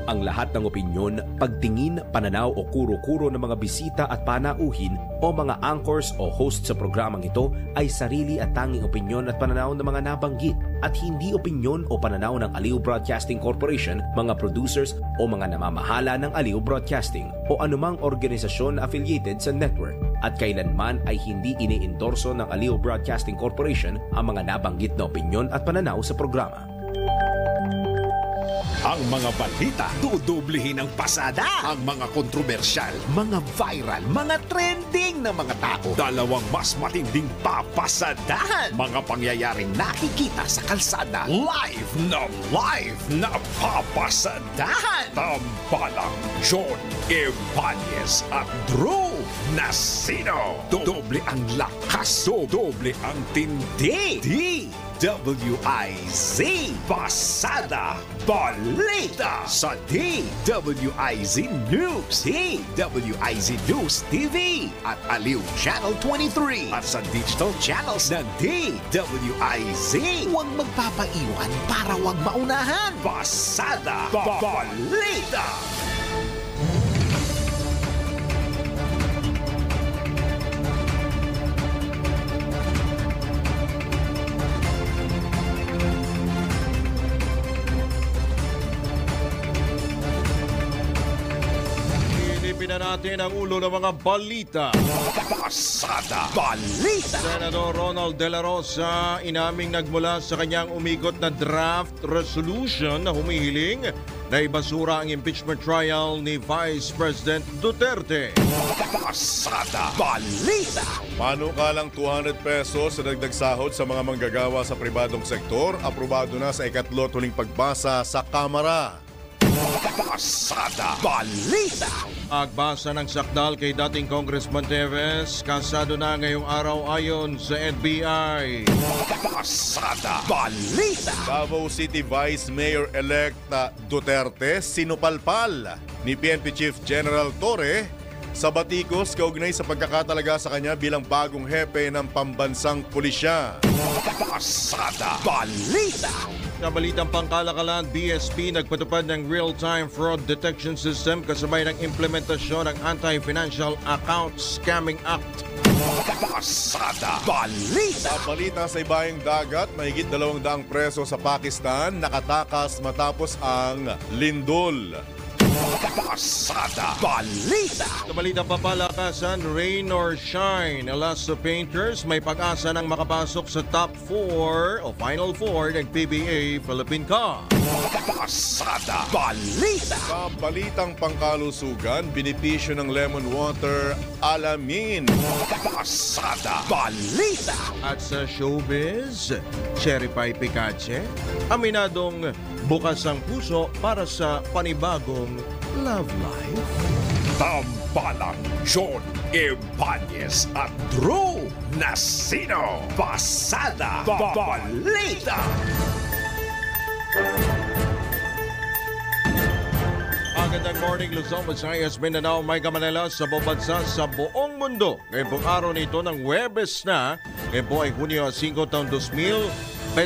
Ang lahat ng opinyon, pagtingin, pananaw o kuro-kuro ng mga bisita at panauhin o mga anchors o host sa programang ito ay sarili at tanging opinyon at pananaw ng mga nabanggit at hindi opinyon o pananaw ng Aliw Broadcasting Corporation, mga producers o mga namamahala ng Aliw Broadcasting o anumang organisasyon na affiliated sa network at kailanman ay hindi iniendorso ng Aliw Broadcasting Corporation ang mga nabanggit na opinyon at pananaw sa programa. Ang mga balita, dudublihin ang pasada. Ang mga kontrobersyal, mga viral, mga trending na mga tao. Dalawang mas matinding papasadahan. Mga pangyayaring nakikita sa kalsada. Live na papasadahan. Tampalang John Evanez at Drew Nasino. Doble ang lakas, doble ang tindi. DWIZ Pasada Balita sa DWIZ News, DWIZ News TV at Aliw Channel 23 at sa digital channels ng DWIZ. Huwag magpapaiwan para huwag maunahan. Pasada Balita. Natin ang ulo ng mga balita. Pasada Balita. Senador Ronald De La Rosa inaming nagmula sa kanyang umigot na draft resolution na humihiling na ibasura ang impeachment trial ni Vice President Duterte. Pasada Balita. Panukalang 200 pesos sa dagdag sahod sa mga manggagawa sa pribadong sektor, aprobado na sa ikatlo tuling pagbasa sa Kamara. Pasada Balita. Agbasa ng sakdal kay dating Congressman Teves, kasado na ngayong araw ayon sa NBI. Pasada Balita. Davao City Vice Mayor-elect Duterte sinupalpal ni PNP Chief General Torre sa batikos kaugnay sa pagkakatalaga sa kanya bilang bagong hepe ng pambansang pulisya. Pasada Balita. Sa balitang pangkalakalan, BSP nagpatupad ng real-time fraud detection system kasabay ng implementasyon ng Anti-Financial Account Scamming Act. Pasada Balita. Sa balita sa ibayang dagat, mahigit 200 preso sa Pakistan nakatakas matapos ang lindol. Pasada Balita. Sa balitang papalakasan, rain or shine, alas sa Painters may pag-asa ng makapasok sa top 4 o final 4 ng PBA Philippine Cup. Pasada Balita. Sa balitang pangkalusugan, benepisyo ng lemon water, alamin. Pasada Balita. At sa showbiz, Cherry Pie Picache, aminadong bukas ang puso para sa panibagong love life. Tampalang John Evanez at Drew Nasino. Pasada Balita. Magandang morning, Luzon, Visayas, Mindanao, Mega Manila sa buong bansa sa buong mundo. Ngayon pong araw nito ng Huwebes na, ngayon po ay Hunyo 5 taong 2025.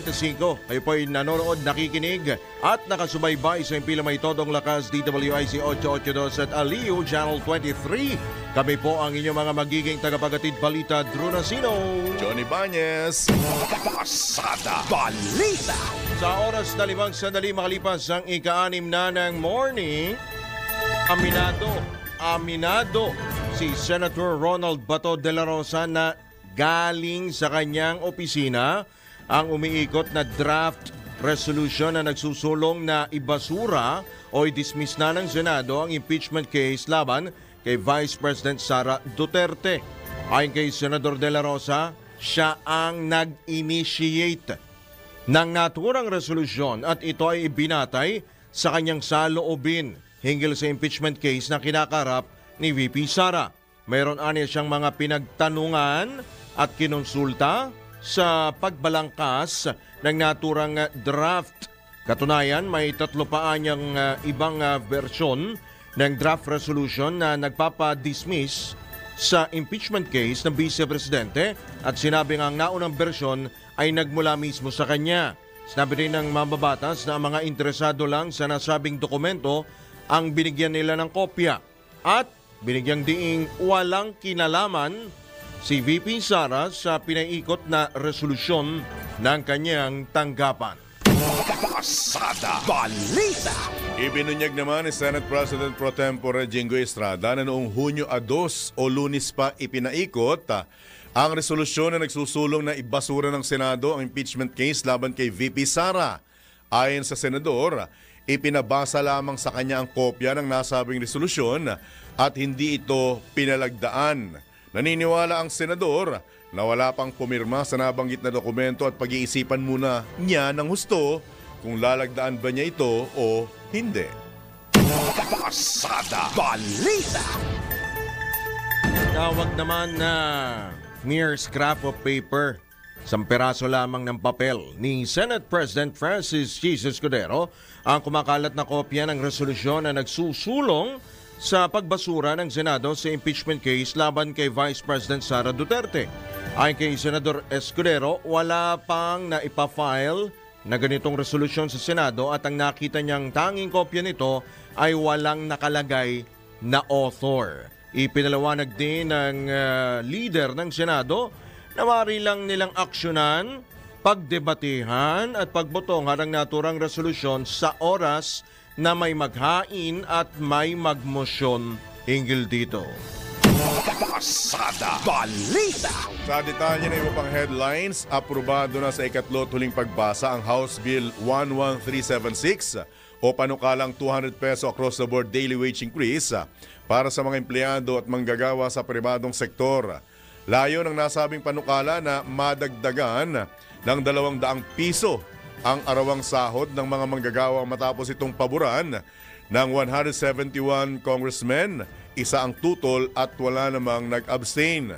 Kayo po ay nanonood, nakikinig at nakasubaybay sa impila may todong lakas DWIC 882 at Aliw Channel 23. Kami po ang inyong mga magiging tagapagatid balita, Drew Nasino, Johnny Bañez. Pasada Balita. Sa oras na 5 sandali makalipas ang ika-6 na ng morning, Aminado si Senator Ronald Bato de la Rosa na galing sa kanyang opisina ang umiikot na draft resolution na nagsusulong na ibasura o i-dismiss na ng Senado ang impeachment case laban kay Vice President Sara Duterte. Ayon kay Senador de la Rosa, siya ang nag-initiate ng naturang resolusyon at ito ay ibinatay sa kanyang saloobin hinggil sa impeachment case na kinakarap ni VP Sara. Mayroon aniya siyang mga pinagtanungan at kinonsulta sa pagbalangkas ng naturang draft. Katunayan, may 3 pa niyang ibang versyon ng draft resolution na nagpapadismiss sa impeachment case ng Vice Presidente at sinabi nga ang naunang bersyon ay nagmula mismo sa kanya. Sinabi rin ng mambabatas na ang mga interesado lang sa nasabing dokumento ang binigyan nila ng kopya at binigyang diing walang kinalaman si VP Sara sa pinaikot na resolusyon ng kanyang tanggapan. Pasada Balita. Ibinunyag naman ni Senate President Pro Tempore Jingo Estrada na noong Hunyo 2 o Lunes pa ipinaikot ang resolusyon na nagsusulong na ibasura ng Senado ang impeachment case laban kay VP Sara. Ayon sa senador, ipinabasa lamang sa kanya ang kopya ng nasabing resolusyon at hindi ito pinalagdaan. Naniniwala ang senador na wala pang pumirma sa nabanggit na dokumento at pag-iisipan muna niya ng husto kung lalagdaan ba niya ito o hindi. Pasada Balita. Tawag naman na mere scrap of paper, isang peraso lamang ng papel ni Senate President Francis Jesus Escudero ang kumakalat na kopya ng resolusyon na nagsusulong sa pagbasura ng Senado sa impeachment case laban kay Vice President Sara Duterte. Ayon kay Senador Escudero, wala pang naipafile na ganitong resolusyon sa Senado at ang nakita niyang tanging kopya nito ay walang nakalagay na author. Ipinalawanag din ng leader ng Senado na maaari lang nilang aksyonan, pagdebatehan at pagbotongan ang naturang resolusyon sa oras na may maghain at may magmosyon hinggil dito. Pasada Balita. Sa detalye na iba pang headlines, aprobado na sa ikatlo at huling pagbasa ang House Bill 11376 o panukalang 200 peso across the board daily wage increase para sa mga empleyado at manggagawa sa pribadong sektor. Layo ng nasabing panukala na madagdagan ng 200 piso ang arawang sahod ng mga manggagawa matapos itong paboran ng 171 congressmen, isa ang tutol at wala namang nag-abstain.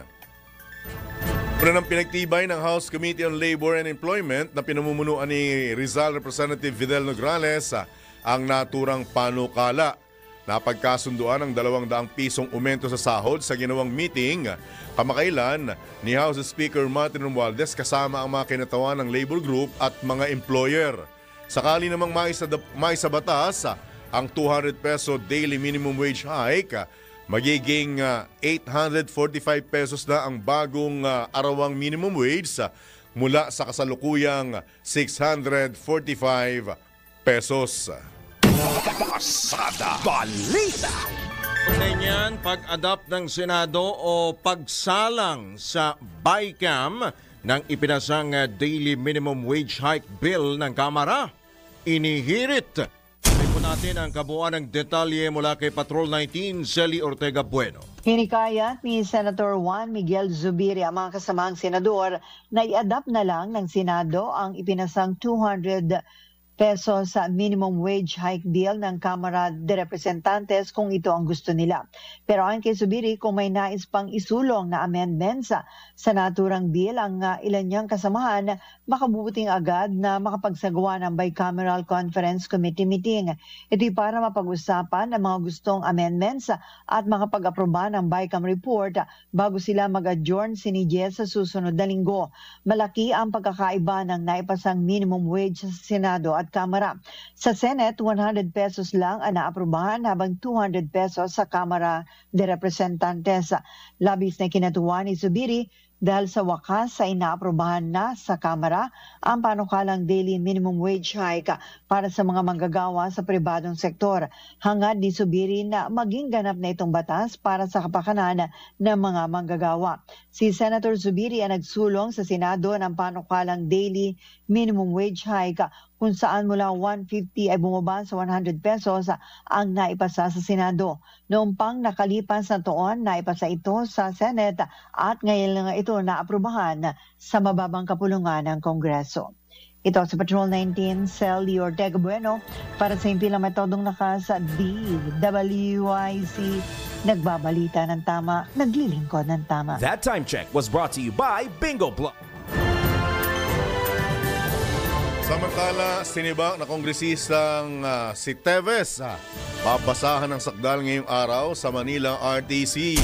Una ng pinagtibay ng House Committee on Labor and Employment na pinamumunuan ni Rizal Representative Fidel Nograles ang naturang panukala. Napagkasunduan ang 200 pisong aumento sa sahod sa ginawang meeting kamakailan ni House Speaker Martin Romualdez kasama ang mga kinatawan ng labor group at mga employer. Sakali namang maisa batas ang 200 peso daily minimum wage hike, magiging 845 pesos na ang bagong arawang minimum wage mula sa kasalukuyang 645 pesos. Pasada Balita. Tunay niyan, pag-adapt ng Senado o pagsalang sa BICAM ng ipinasang daily minimum wage hike bill ng Kamara, inihirit. Tuloy po natin ang kabuuan ng detalye mula kay Patrol 19, Celi Ortega Bueno. Hinikayat ni Senator Juan Miguel Zubiri ang mga kasamang senador na i-adapt na lang ng Senado ang ipinasang 200 pesos sa minimum wage hike bill ng Kamara de Representantes kung ito ang gusto nila. Pero ayon kay Zubiri, kung may nais pang isulong na amendments sa naturang bill ang ilan niyang kasamahan, makabubuting agad na makapagsagawa ng Bicameral Conference Committee meeting. Ito'y para mapag-usapan ang mga gustong amendments at makapag-aproba ng BICAM report bago sila mag-adjourn sinidye sa susunod na linggo. Malaki ang pagkakaiba ng naipasang minimum wage sa Senado at Kamara. Sa Senate, 100 pesos lang ang naaprubahan habang 200 pesos sa Kamara de Representantes. Labis na kinatuwa ni Zubiri dahil sa wakas ay naaprubahan na sa Kamara ang panukalang daily minimum wage hike para sa mga manggagawa sa pribadong sektor. Hangad ni Zubiri na maging ganap na itong batas para sa kapakanan ng mga manggagawa. Si Senator Zubiri ang nagsulong sa Senado ng panukalang daily minimum wage hike kung saan mula 150 ay bumaba sa 100 pesos ang naipasa sa Senado. Noong pang nakalipas na taon, naipasa ito sa Senate at ngayon nga ito naaprubahan sa mababang kapulungan ng Kongreso. Ito sa Patrol 19, Celi Ortega Bueno para sa impilang metodong lakas sa DWIC. Nagbabalita ng tama, naglilingkod ng tama. That time check was brought to you by Bingo Plus. Samantala, sinibak na kongresistang si Teves babasahan ng sakdal ngayong araw sa Manila RTC.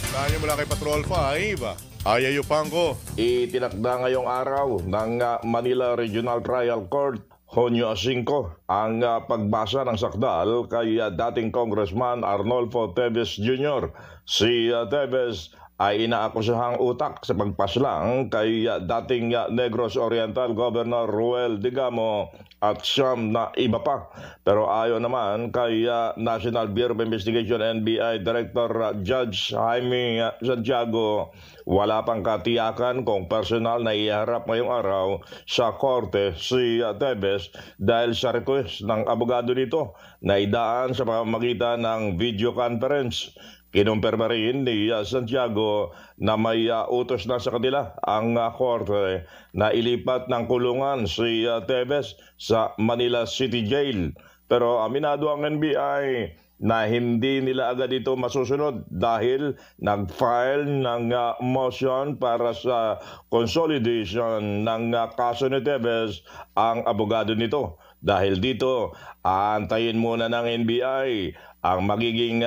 Tayo mula kay Patrol 5, Ayayo Pangko. Itinakda ngayong araw ng Manila Regional Trial Court Hunyo 5 ang pagbasa ng sakdal kay dating Congressman Arnolfo Teves Jr. Si Teves ay inaakusahang utak sa pagpaslang kay dating Negros Oriental Governor Ruel Digamo at siyam na iba pa. Pero ayon naman kay National Bureau of Investigation NBI Director Judge Jaime Santiago, wala pang katiyakan kung personal na iharap ngayong araw sa korte si Teves dahil sa request ng abogado nito na idaan sa pamamagitan ng video conference. Kinumpirma rin ni Santiago na may utos na sa kanila ang korte na ilipat ng kulungan si Teves sa Manila City Jail. Pero aminado ang NBI na hindi nila agad ito masusunod dahil nag-file ng motion para sa consolidation ng kaso ni Teves ang abogado nito. Dahil dito, aantayin muna ng NBI ang magiging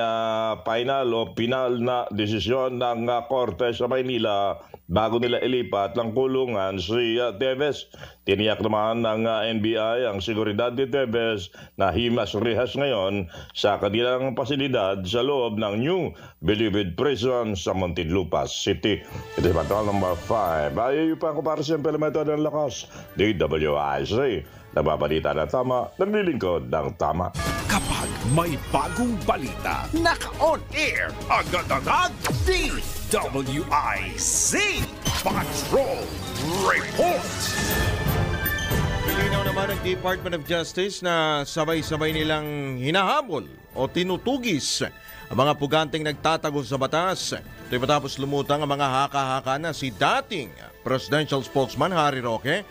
final o final na desisyon ng korte sa Maynila bago nila ilipat ng kulungan si Teves. Tiniyak naman ng NBI ang seguridad ni Teves na himas-rehas ngayon sa kanilang pasilidad sa loob ng New Bilibid Prison sa Muntinlupa City. Ito is Patrol number 5. Ayaw pa ako para sa implemento ng lakas. DWIC. Nababalita na tama, naglilingkod ng tama. Kapag may bagong balita, naka-on air, agad-agad, DWIC Patrol Report. Pilinaw naman ng Department of Justice na sabay-sabay nilang hinahabol o tinutugis ang mga puganteng nagtatago sa batas. Ito'y matapos lumutang ang mga haka-haka na si dating Presidential Spokesman Harry Roque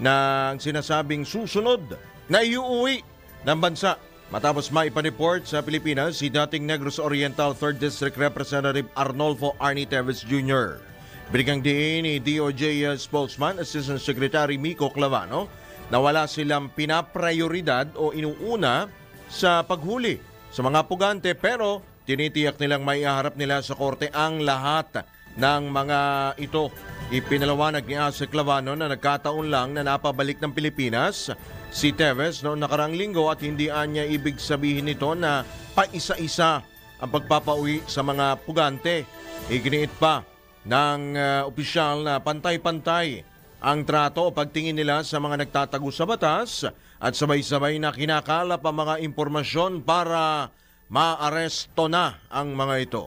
na ang sinasabing susunod na iuwi ng bansa matapos maipaneport sa Pilipinas si dating Negros Oriental 3rd District Representative Arnolfo Arnie Teves Jr. Binigang diin ni DOJ spokesman Assistant Secretary Miko Clavano na wala silang pinaprioridad o inuuna sa paghuli sa mga pugante pero tinitiyak nilang maiharap nila sa korte ang lahat ng mga ito. Ipinalawanag ni Ase Clavano na nagkataon lang na napabalik ng Pilipinas si Teves noong nakarang linggo at hindi niya ibig sabihin nito na paisa-isa ang pagpapauwi sa mga pugante. Iginiit pa ng opisyal na pantay-pantay ang trato o pagtingin nila sa mga nagtatago sa batas at sabay-sabay na kinakalap ang mga impormasyon para maaresto na ang mga ito.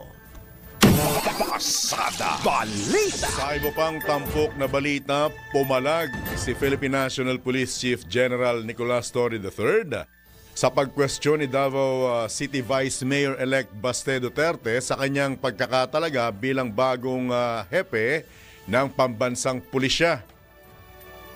Pasada Balita. Sa iba pang tampok na balita, pumalag si Philippine National Police Chief General Nicolas Torre III sa pagkwestiyon ni Davao City Vice Mayor-elect Baste Duterte sa kanyang pagkakatalaga bilang bagong hepe ng pambansang pulisya.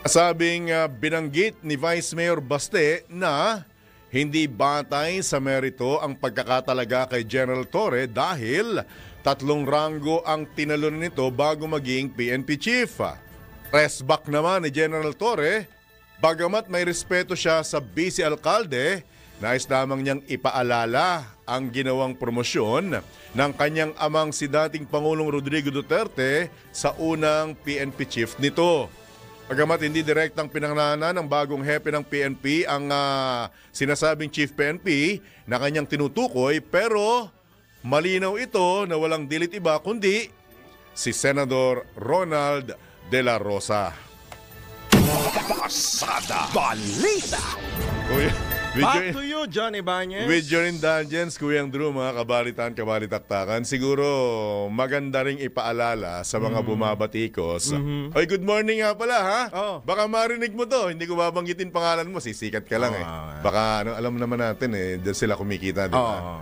Sabing binanggit ni Vice Mayor Baste na hindi batay sa merito ang pagkakatalaga kay General Torre dahil 3 ranggo ang tinalon nito bago maging PNP chief. Press back naman ni General Torre, bagamat may respeto siya sa vice alkalde, nais lamang niyang ipaalala ang ginawang promosyon ng kanyang amang si dating Pangulong Rodrigo Duterte sa unang PNP chief nito. Bagamat hindi direktang pinangalan ng bagong hepe ng PNP ang sinasabing Chief PNP na kanyang tinutukoy, pero malinaw ito na walang dilit iba kundi si Senador Ronald De La Rosa. Pasada Balita. Back to you, John Ibanez. With your indulgence, Kuyang Drew, mga kabalitan, kabalitaktakan, siguro maganda ring ipaalala sa mga bumabatikos. Oy, good morning nga pala, ha? Oh. Baka marinig mo to, hindi ko babanggitin pangalan mo, sisikat ka lang Baka alam naman natin diyan sila kumikita, di ba?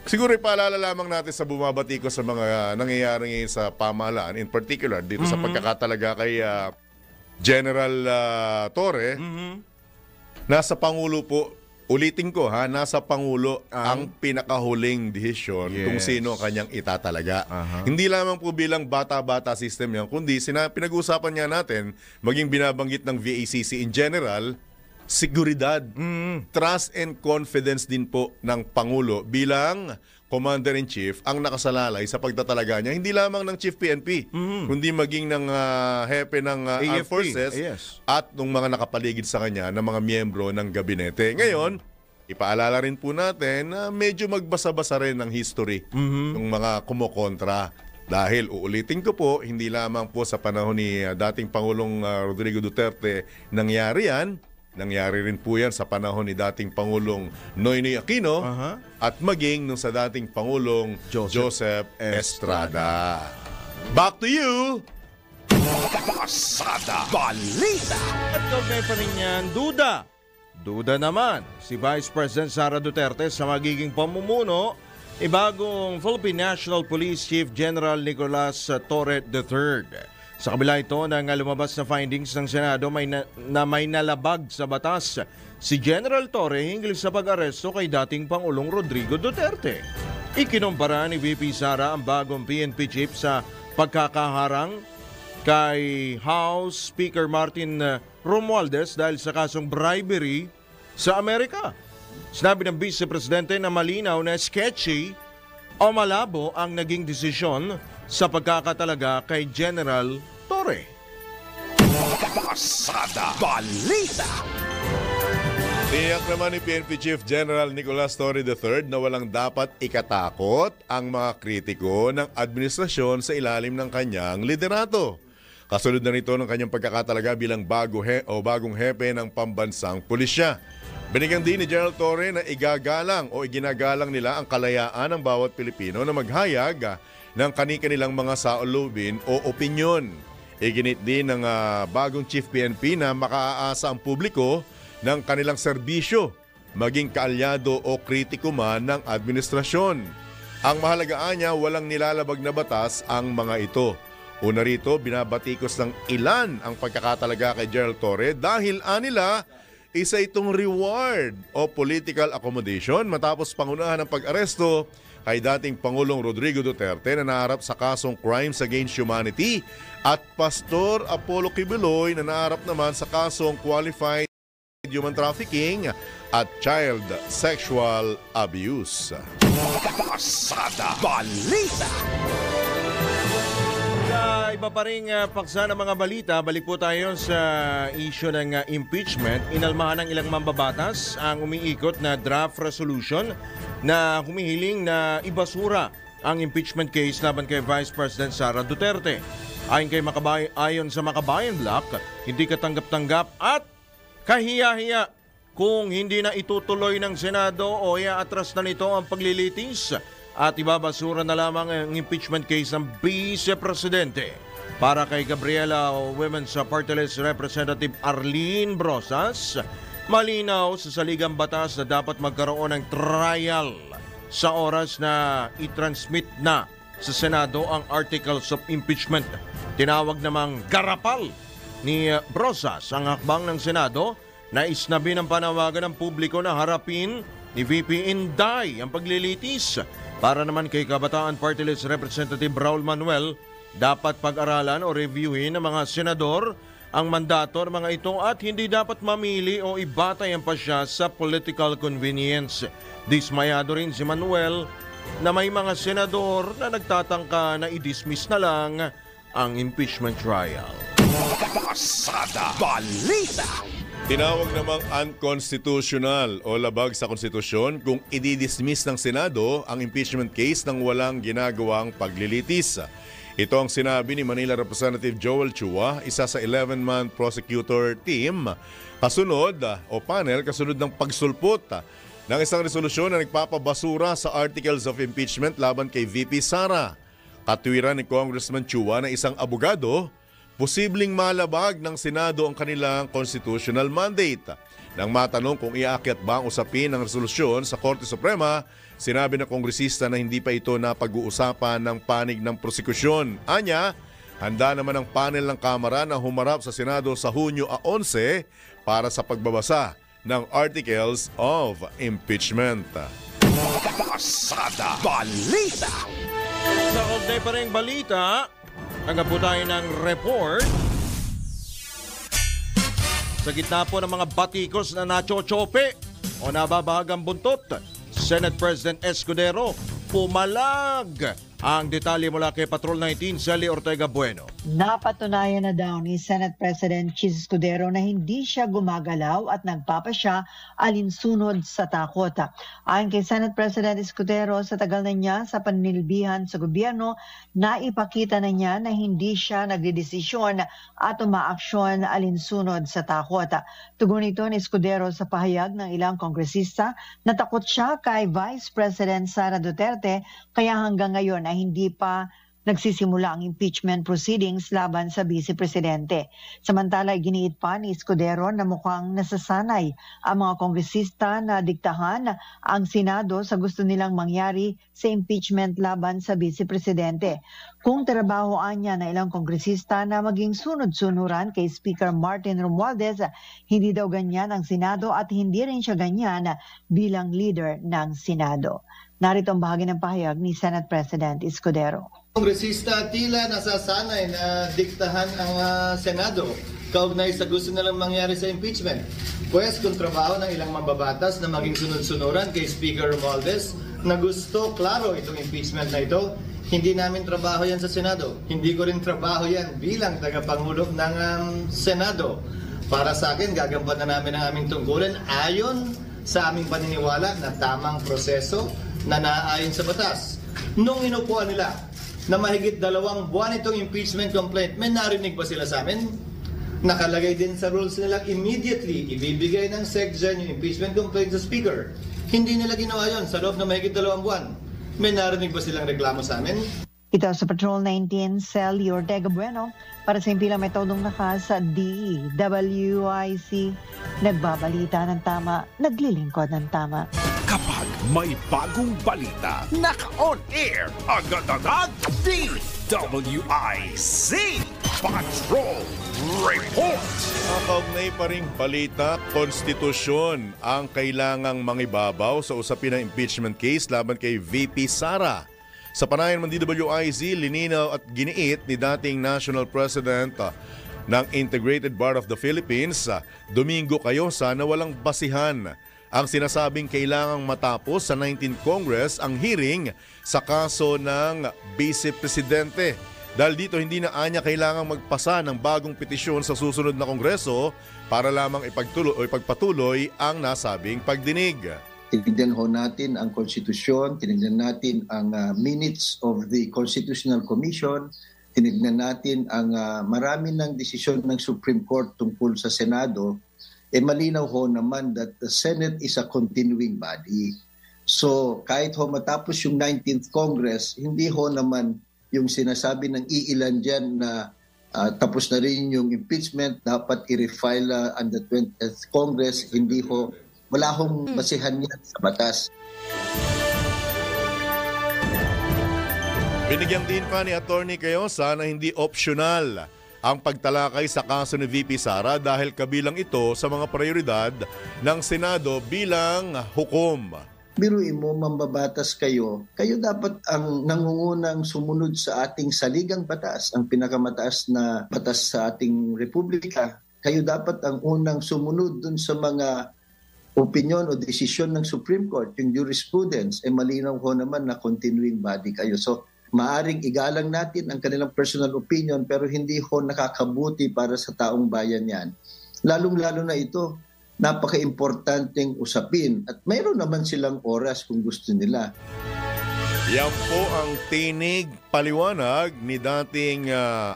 Siguro ipaalala lamang natin sa bumabatikos sa mga nangyayari ngayon sa pamahalaan, in particular dito sa pagkakatalaga kay General Torre. Nasa Pangulo po, ulitin ko nasa Pangulo ang pinakahuling desisyon kung sino kanyang itatalaga. Hindi lamang po bilang bata-bata system yan, kundi pinag-uusapan nga natin, maging binabanggit ng VACC in general, seguridad, trust and confidence din po ng Pangulo bilang Commander-in-Chief ang nakasalalay sa pagtatalaga niya, hindi lamang ng Chief PNP, kundi maging ng hepe ng Armed AFP, Forces yes. at ng mga nakapaligid sa kanya ng mga miyembro ng gabinete. Ngayon, ipaalala rin po natin na medyo magbasa-basa rin ng history ng mga kumokontra. Dahil uulitin ko po, hindi lamang po sa panahon ni dating Pangulong Rodrigo Duterte nangyari yan. Nangyari rin po yan sa panahon ni dating Pangulong Noynoy Aquino at maging nung sa dating Pangulong Joseph Estrada. Back to you! Pasada Balita. At kaugnay pa rin yan, duda. Duda naman si Vice President Sara Duterte sa magiging pamumuno ni bagong Philippine National Police Chief General Nicolas Torre III. Sa kabila ito ng lumabas na findings ng Senado may nalabag sa batas si General Torre hinggil sa pag-aresto kay dating Pangulong Rodrigo Duterte. Ikinumpara ni VP Sara ang bagong PNP chief sa pagkakaharang kay House Speaker Martin Romualdez dahil sa kasong bribery sa Amerika. Sinabi ng Vice Presidente na malinaw na sketchy o malabo ang naging desisyon sa pagkakatalaga kay General Torre. Pasada Balita. Tiyak naman ni PNP Chief General Nicolas Torre III na walang dapat ikatakot ang mga kritiko ng administrasyon sa ilalim ng kanyang liderato. Kasunod na nito ng kanyang pagkakatalaga bilang bagong hepe ng pambansang pulisya. Binigyan din ni General Torre na igagalang o iginagalang nila ang kalayaan ng bawat Pilipino na maghayag ng kani-kanilang mga saolubin o opinyon. Iginit din ng bagong Chief PNP na makaaasa ang publiko ng kanilang serbisyo, maging kaalyado o kritiko man ng administrasyon. Ang mahalagaan niya, walang nilalabag na batas ang mga ito. Una rito, binabatikos ng ilan ang pagkakatalaga kay General Torre dahil anila, isa itong reward o political accommodation matapos pangunahan ng pag-aresto kay dating Pangulong Rodrigo Duterte na naharap sa kasong Crimes Against Humanity at Pastor Apollo Kibuloy na naharap naman sa kasong Qualified Human Trafficking at Child Sexual Abuse. Pasada Balita. Iba pa rin paksa ng mga balita, balik po tayo sa issue ng impeachment. Inalmahan ng ilang mambabatas ang umiikot na draft resolution na humihiling na ibasura ang impeachment case laban kay Vice President Sara Duterte. Ayon sa Makabayan Block, hindi katanggap-tanggap at kahiya-hiya kung hindi na itutuloy ng Senado o iaatras na nito ang paglilitis at ibabasura na lamang ang impeachment case ng Vice Presidente. Para kay Gabriela Women's Party List Representative Arlene Brosas, malinaw sa saligang batas na dapat magkaroon ng trial sa oras na i-transmit na sa Senado ang Articles of Impeachment. Tinawag namang garapal ni Brosas ang hakbang ng Senado na isnabi ng panawagan ng publiko na harapin ni VP Inday ang paglilitis. Para naman kay Kabataan Party List Representative Raul Manuel, dapat pag-aralan o reviewin ng mga senador ang mandato ng mga ito at hindi dapat mamili o ibatay ang pasya sa political convenience. Dismayado rin si Manuel na may mga senador na nagtatangka na i-dismiss na lang ang impeachment trial. Pasada Balita. Tinawag namang unconstitutional o labag sa konstitusyon kung ididismiss ng Senado ang impeachment case ng walang ginagawang paglilitis. Ito ang sinabi ni Manila Representative Joel Chua, isa sa 11-man prosecutor team, kasunod ng pagsulpot ng isang resolusyon na nagpapabasura sa Articles of Impeachment laban kay VP Sara. Katwiran ni Congressman Chua na isang abogado, posibleng malabag ng Senado ang kanilang constitutional mandate. Nang matanong kung iaakyat ba ang usapin ng resolusyon sa Korte Suprema, sinabi ng kongresista na hindi pa ito napag-uusapan ng panig ng prosekusyon. Anya, handa naman ang panel ng Kamara na humarap sa Senado sa Hunyo 11 para sa pagbabasa ng Articles of Impeachment. Pasada Balita. Sa kaugnay pa rin balita, tanggap po tayo ng report Sa gitna po ng mga batikos na nachochope o nababahagang buntot, Senate President Escudero pumalag. Ang detalye mula kay Patrol 19, Sally Ortega Bueno. Napatunayan na daw ni Senate President Chis Escudero na hindi siya gumagalaw at nagpapasya alinsunod sa takot. Ayon kay Senate President Escudero, sa tagal na niya sa pananilbihan sa gobyerno, naipakita na niya na hindi siya nagdedesisyon at umaaksyon alinsunod sa takot. Tugon ito ni Escudero sa pahayag ng ilang kongresista na takot siya kay Vice President Sara Duterte, kaya hanggang ngayon ay hindi pa nagsisimula ang impeachment proceedings laban sa Vice Presidente. Samantala, giniit pa ni Escudero na mukhang nasasanay ang mga kongresista na diktahan ang Senado sa gusto nilang mangyari sa impeachment laban sa Vice Presidente. Kung trabahoan niya na ilang kongresista na maging sunod-sunuran kay Speaker Martin Romualdez, hindi daw ganyan ang Senado at hindi rin siya ganyan bilang leader ng Senado. Narito ang bahagi ng pahayag ni Senate President Escudero. Kongresista tila nasasanay na diktahan ang Senado kaugnay sa gusto nilang mangyari sa impeachment. Pwes kung trabaho ng ilang mambabatas na maging sunod-sunuran kay Speaker Romualdez na gusto klaro itong impeachment na ito, hindi namin trabaho yan sa Senado. Hindi ko rin trabaho yan bilang tagapangulo ng Senado. Para sa akin, gagampanan namin ang aming tungkulin ayon sa aming paniniwala na tamang proseso na naaayon sa batas. Nung inupuan nila na mahigit 2 buwan itong impeachment complaint, may narinig ba sila sa amin? Nakalagay din sa rules nila immediately ibibigay ng SecGen yung impeachment complaint sa Speaker. Hindi nila ginawa yon sa loob na mahigit 2 buwan. May narinig ba silang reklamo sa amin? Ito sa Patrol 19, Sally Ortega Bueno para sa impilang metodong nakas sa DWIC. Nagbabalita ng tama, naglilingkod ng tama. Kapag may bagong balita, naka-on air, agad-agad, DWIC Patrol Report. Kaugnay pa ring balita, konstitusyon ang kailangang mangibabaw sa usapin ng impeachment case laban kay VP Sara. Sa panayan ng DWIZ, lininaw at giniit ni dating National President ng Integrated Bar of the Philippines, Domingo Cayosa, na walang basihan ang sinasabing kailangang matapos sa 19th Congress ang hearing sa kaso ng Vice Presidente. Dahil dito hindi na anya kailangang magpasa ng bagong petisyon sa susunod na Kongreso para lamang ipagpatuloy ang nasabing pagdinig. Tinignan ho natin ang konstitusyon, tinignan natin ang minutes of the Constitutional Commission, tinignan natin ang marami ng desisyon ng Supreme Court tungkol sa Senado. Malinaw ho naman that the Senate is a continuing body. So kahit ho matapos yung 19th Congress, hindi ho naman yung sinasabi ng iilan dyan na tapos na rin yung impeachment, dapat i-refile on the 20th Congress, hindi ho. Wala hong basihan yan sa batas. Binigyan din pa ni Atty. Cayosa na hindi optional ang pagtalakay sa kaso ni VP Sara dahil kabilang ito sa mga prioridad ng Senado bilang hukom. Biruin mo, mambabatas kayo dapat ang nangungunang sumunod sa ating saligang batas, ang pinakamataas na batas sa ating republika. Kayo dapat ang unang sumunod dun sa mga opinion o desisyon ng Supreme Court, yung jurisprudence, malinaw ho naman na continuing body kayo. So, maaring igalang natin ang kanilang personal opinion pero hindi ho nakakabuti para sa taong bayan yan. Lalong-lalo na ito, napaka-importanteng usapin at mayroon naman silang oras kung gusto nila. Yan po ang tinig paliwanag ni dating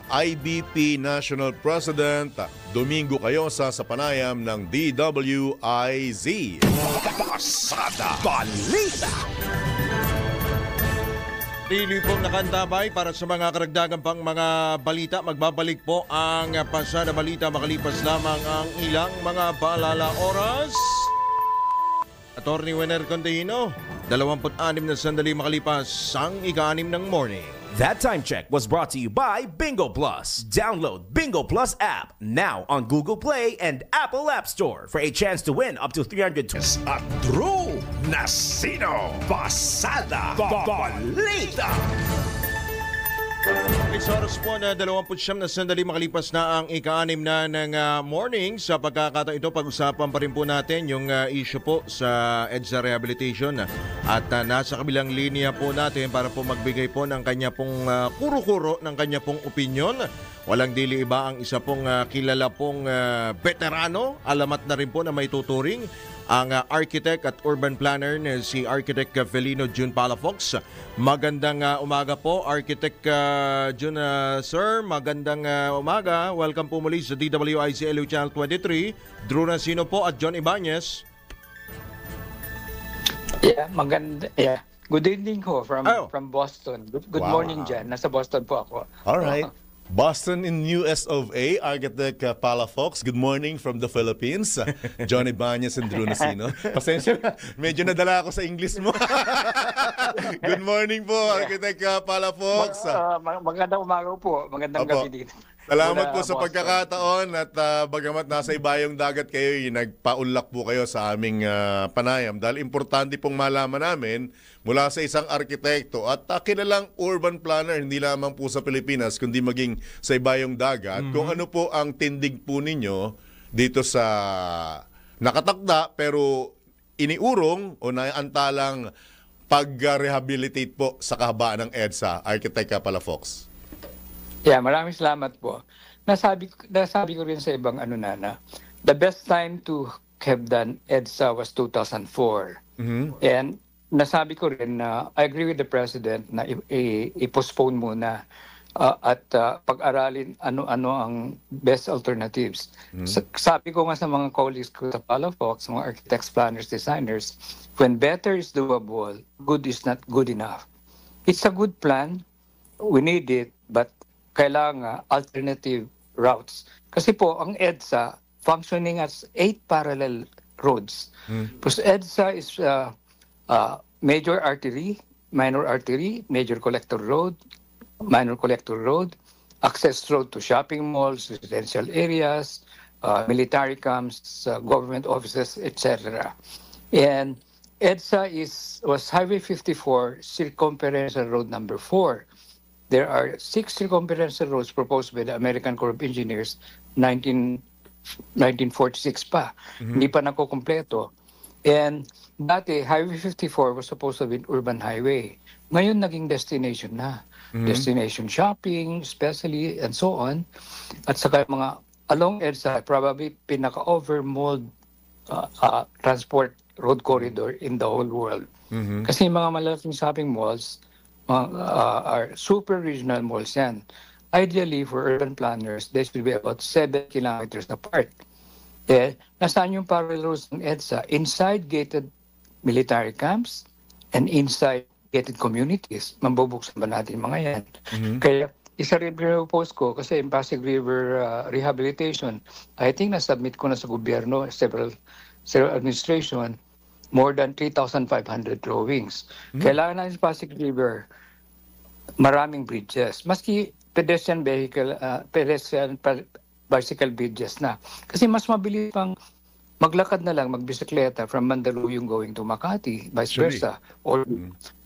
IBP National President Domingo Cayosa sa panayam ng DWIZ. Pasada Balita. Pili pong nakantabay para sa mga karagdagan pang mga balita. Magbabalik po ang Pasada Balita makalipas lamang ang ilang mga paalala oras. Attorney Wenner Contehino, 26 na sandali makalipas ang ika-6 ng morning. That time check was brought to you by Bingo Plus. Download Bingo Plus app now on Google Play and Apple App Store for a chance to win up to 300. At Drew Nasino, Pasada Balita. Sa oras po na 29 na sandali makalipas na ang ika-6 na ng morning. Sa pagkakataon ito, pag-usapan pa rin po natin yung issue po sa EDSA Rehabilitation. At nasa kabilang linya po natin para po magbigay po ng kanya pong kuro-kuro, ng kanya pong opinion. Walang dili iba ang isa pong kilala pong veterano. Alamat na rin po na may tuturing ang architect at urban planner na si Architect Felino June Palafox. Magandang umaga po, Architect June, sir. Magandang umaga. Welcome po muli sa DWICLU Channel 23. Drew Nasino po at John Ibanez. Yeah, maganda. Yeah. Good evening ho from Boston. Good Wow. morning dyan. Nasa Boston po ako. All right. Boston in US of A, Architect Palafox. Good morning from the Philippines. Johnny Banyas and Drew Nasino. Pasensya na, medyo nadala ako sa English mo. Good morning po, Architect Palafox. Magandang umaga po. Magandang Opo. gabi dito. Salamat po sa Boston. pagkakataon at bagamat nasa ibayong dagat kayo, nagpaunlak po kayo sa aming panayam dahil importante pong malaman namin mula sa isang arkitekto at kilalang urban planner, hindi lamang po sa Pilipinas kundi maging sa ibayong dagat, kung ano po ang tindig po ninyo dito sa nakatakda pero iniurong o naantalang pag-rehabilitate po sa kahabaan ng EDSA, Architect Palafox. Yeah, maraming salamat po. Nasabi ko rin sa ibang the best time to have done EDSA was 2004. And nasabi ko rin na I agree with the President na i-postpone muna at pag-aralin ano-ano ang best alternatives. Sabi ko nga sa mga colleagues ko sa Palafox, mga architects, planners, designers, when better is doable, good is not good enough. It's a good plan, we need it, but kailangan alternative routes. Kasi po, ang EDSA functioning as 8 parallel roads. Because EDSA is major artery, minor artery, major collector road, minor collector road, access road to shopping malls, residential areas, military camps, government offices, etc. And EDSA was Highway 54, circumferential road number 4. There are 6 circumferential roads proposed by the American Corps of Engineers 1946 pa. Hindi pa nakukumpleto. And dati, Highway 54 was supposed to be an urban highway. Ngayon, naging destination na. Destination shopping, especially, and so on. At saka mga along EDSA, probably pinaka-overmold transport road corridor in the whole world. Kasi mga malaking shopping malls, are super regional malls yan. Ideally, for urban planners, they should be about 7 kilometers apart. Nasaan yung parallel roads ng EDSA? Inside gated military camps and inside gated communities. Mambubuksan ba natin mga yan? Kaya isa rin pinapose ko kasi yung Pasig River rehabilitation, I think na-submit ko na sa gobyerno, several administration, more than 3,500 drawings. Kailangan natin sa Pasig River maraming bridges. Maski pedestrian bicycle bridges na. Kasi mas mabilis pang maglakad na lang, magbisikleta from Mandaluyong going to Makati, vice versa. Or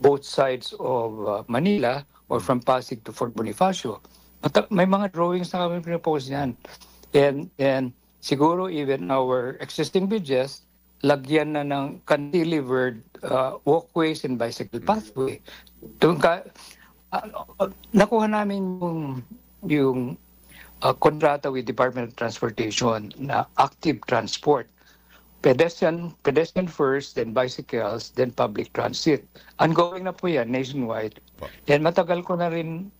both sides of Manila or from Pasig to Fort Bonifacio. May mga drawings na kami pinapose yan. And siguro even our existing bridges, lagyan na ng cantilevered walkways and bicycle pathway. Nakuha namin yung kontrata with Department of Transportation na active transport. Pedestrian first, then bicycles, then public transit. Ongoing na po yan nationwide. And matagal ko na rin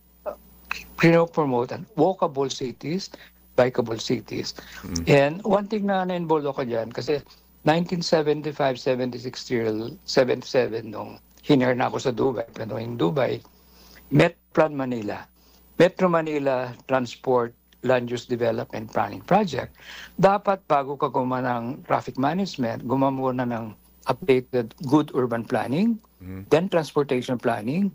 pinopromote ang walkable cities, bikeable cities. And one thing na na-involve ako dyan, kasi 1975, 76 till 77 nung hinire na ako sa Dubai, Pinoy Dubai, Metro Manila Transport Land Use Development Planning Project. Dapat bago ka gumawa ng traffic management, gumawa na ng updated good urban planning, then transportation planning,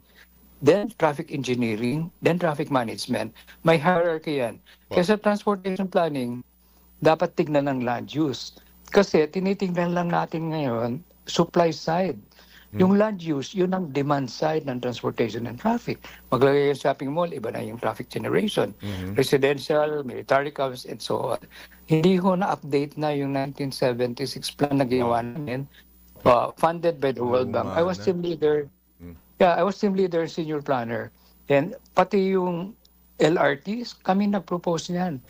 then traffic engineering, then traffic management. May hierarchy yan. Kaya sa transportation planning, dapat tignan ng land use. Kasi tinitingnan lang natin ngayon, supply side. Yung land use, yun ang demand side ng transportation and traffic. Maglagay yung shopping mall, iba na yung traffic generation. Residential, military camps, and so on. Hindi ko na-update na yung 1976 plan na ginawa namin, funded by the World Bank. I was team leader. Yeah, I was team leader, senior planner. And pati yung LRTs, kami nag-propose niyan.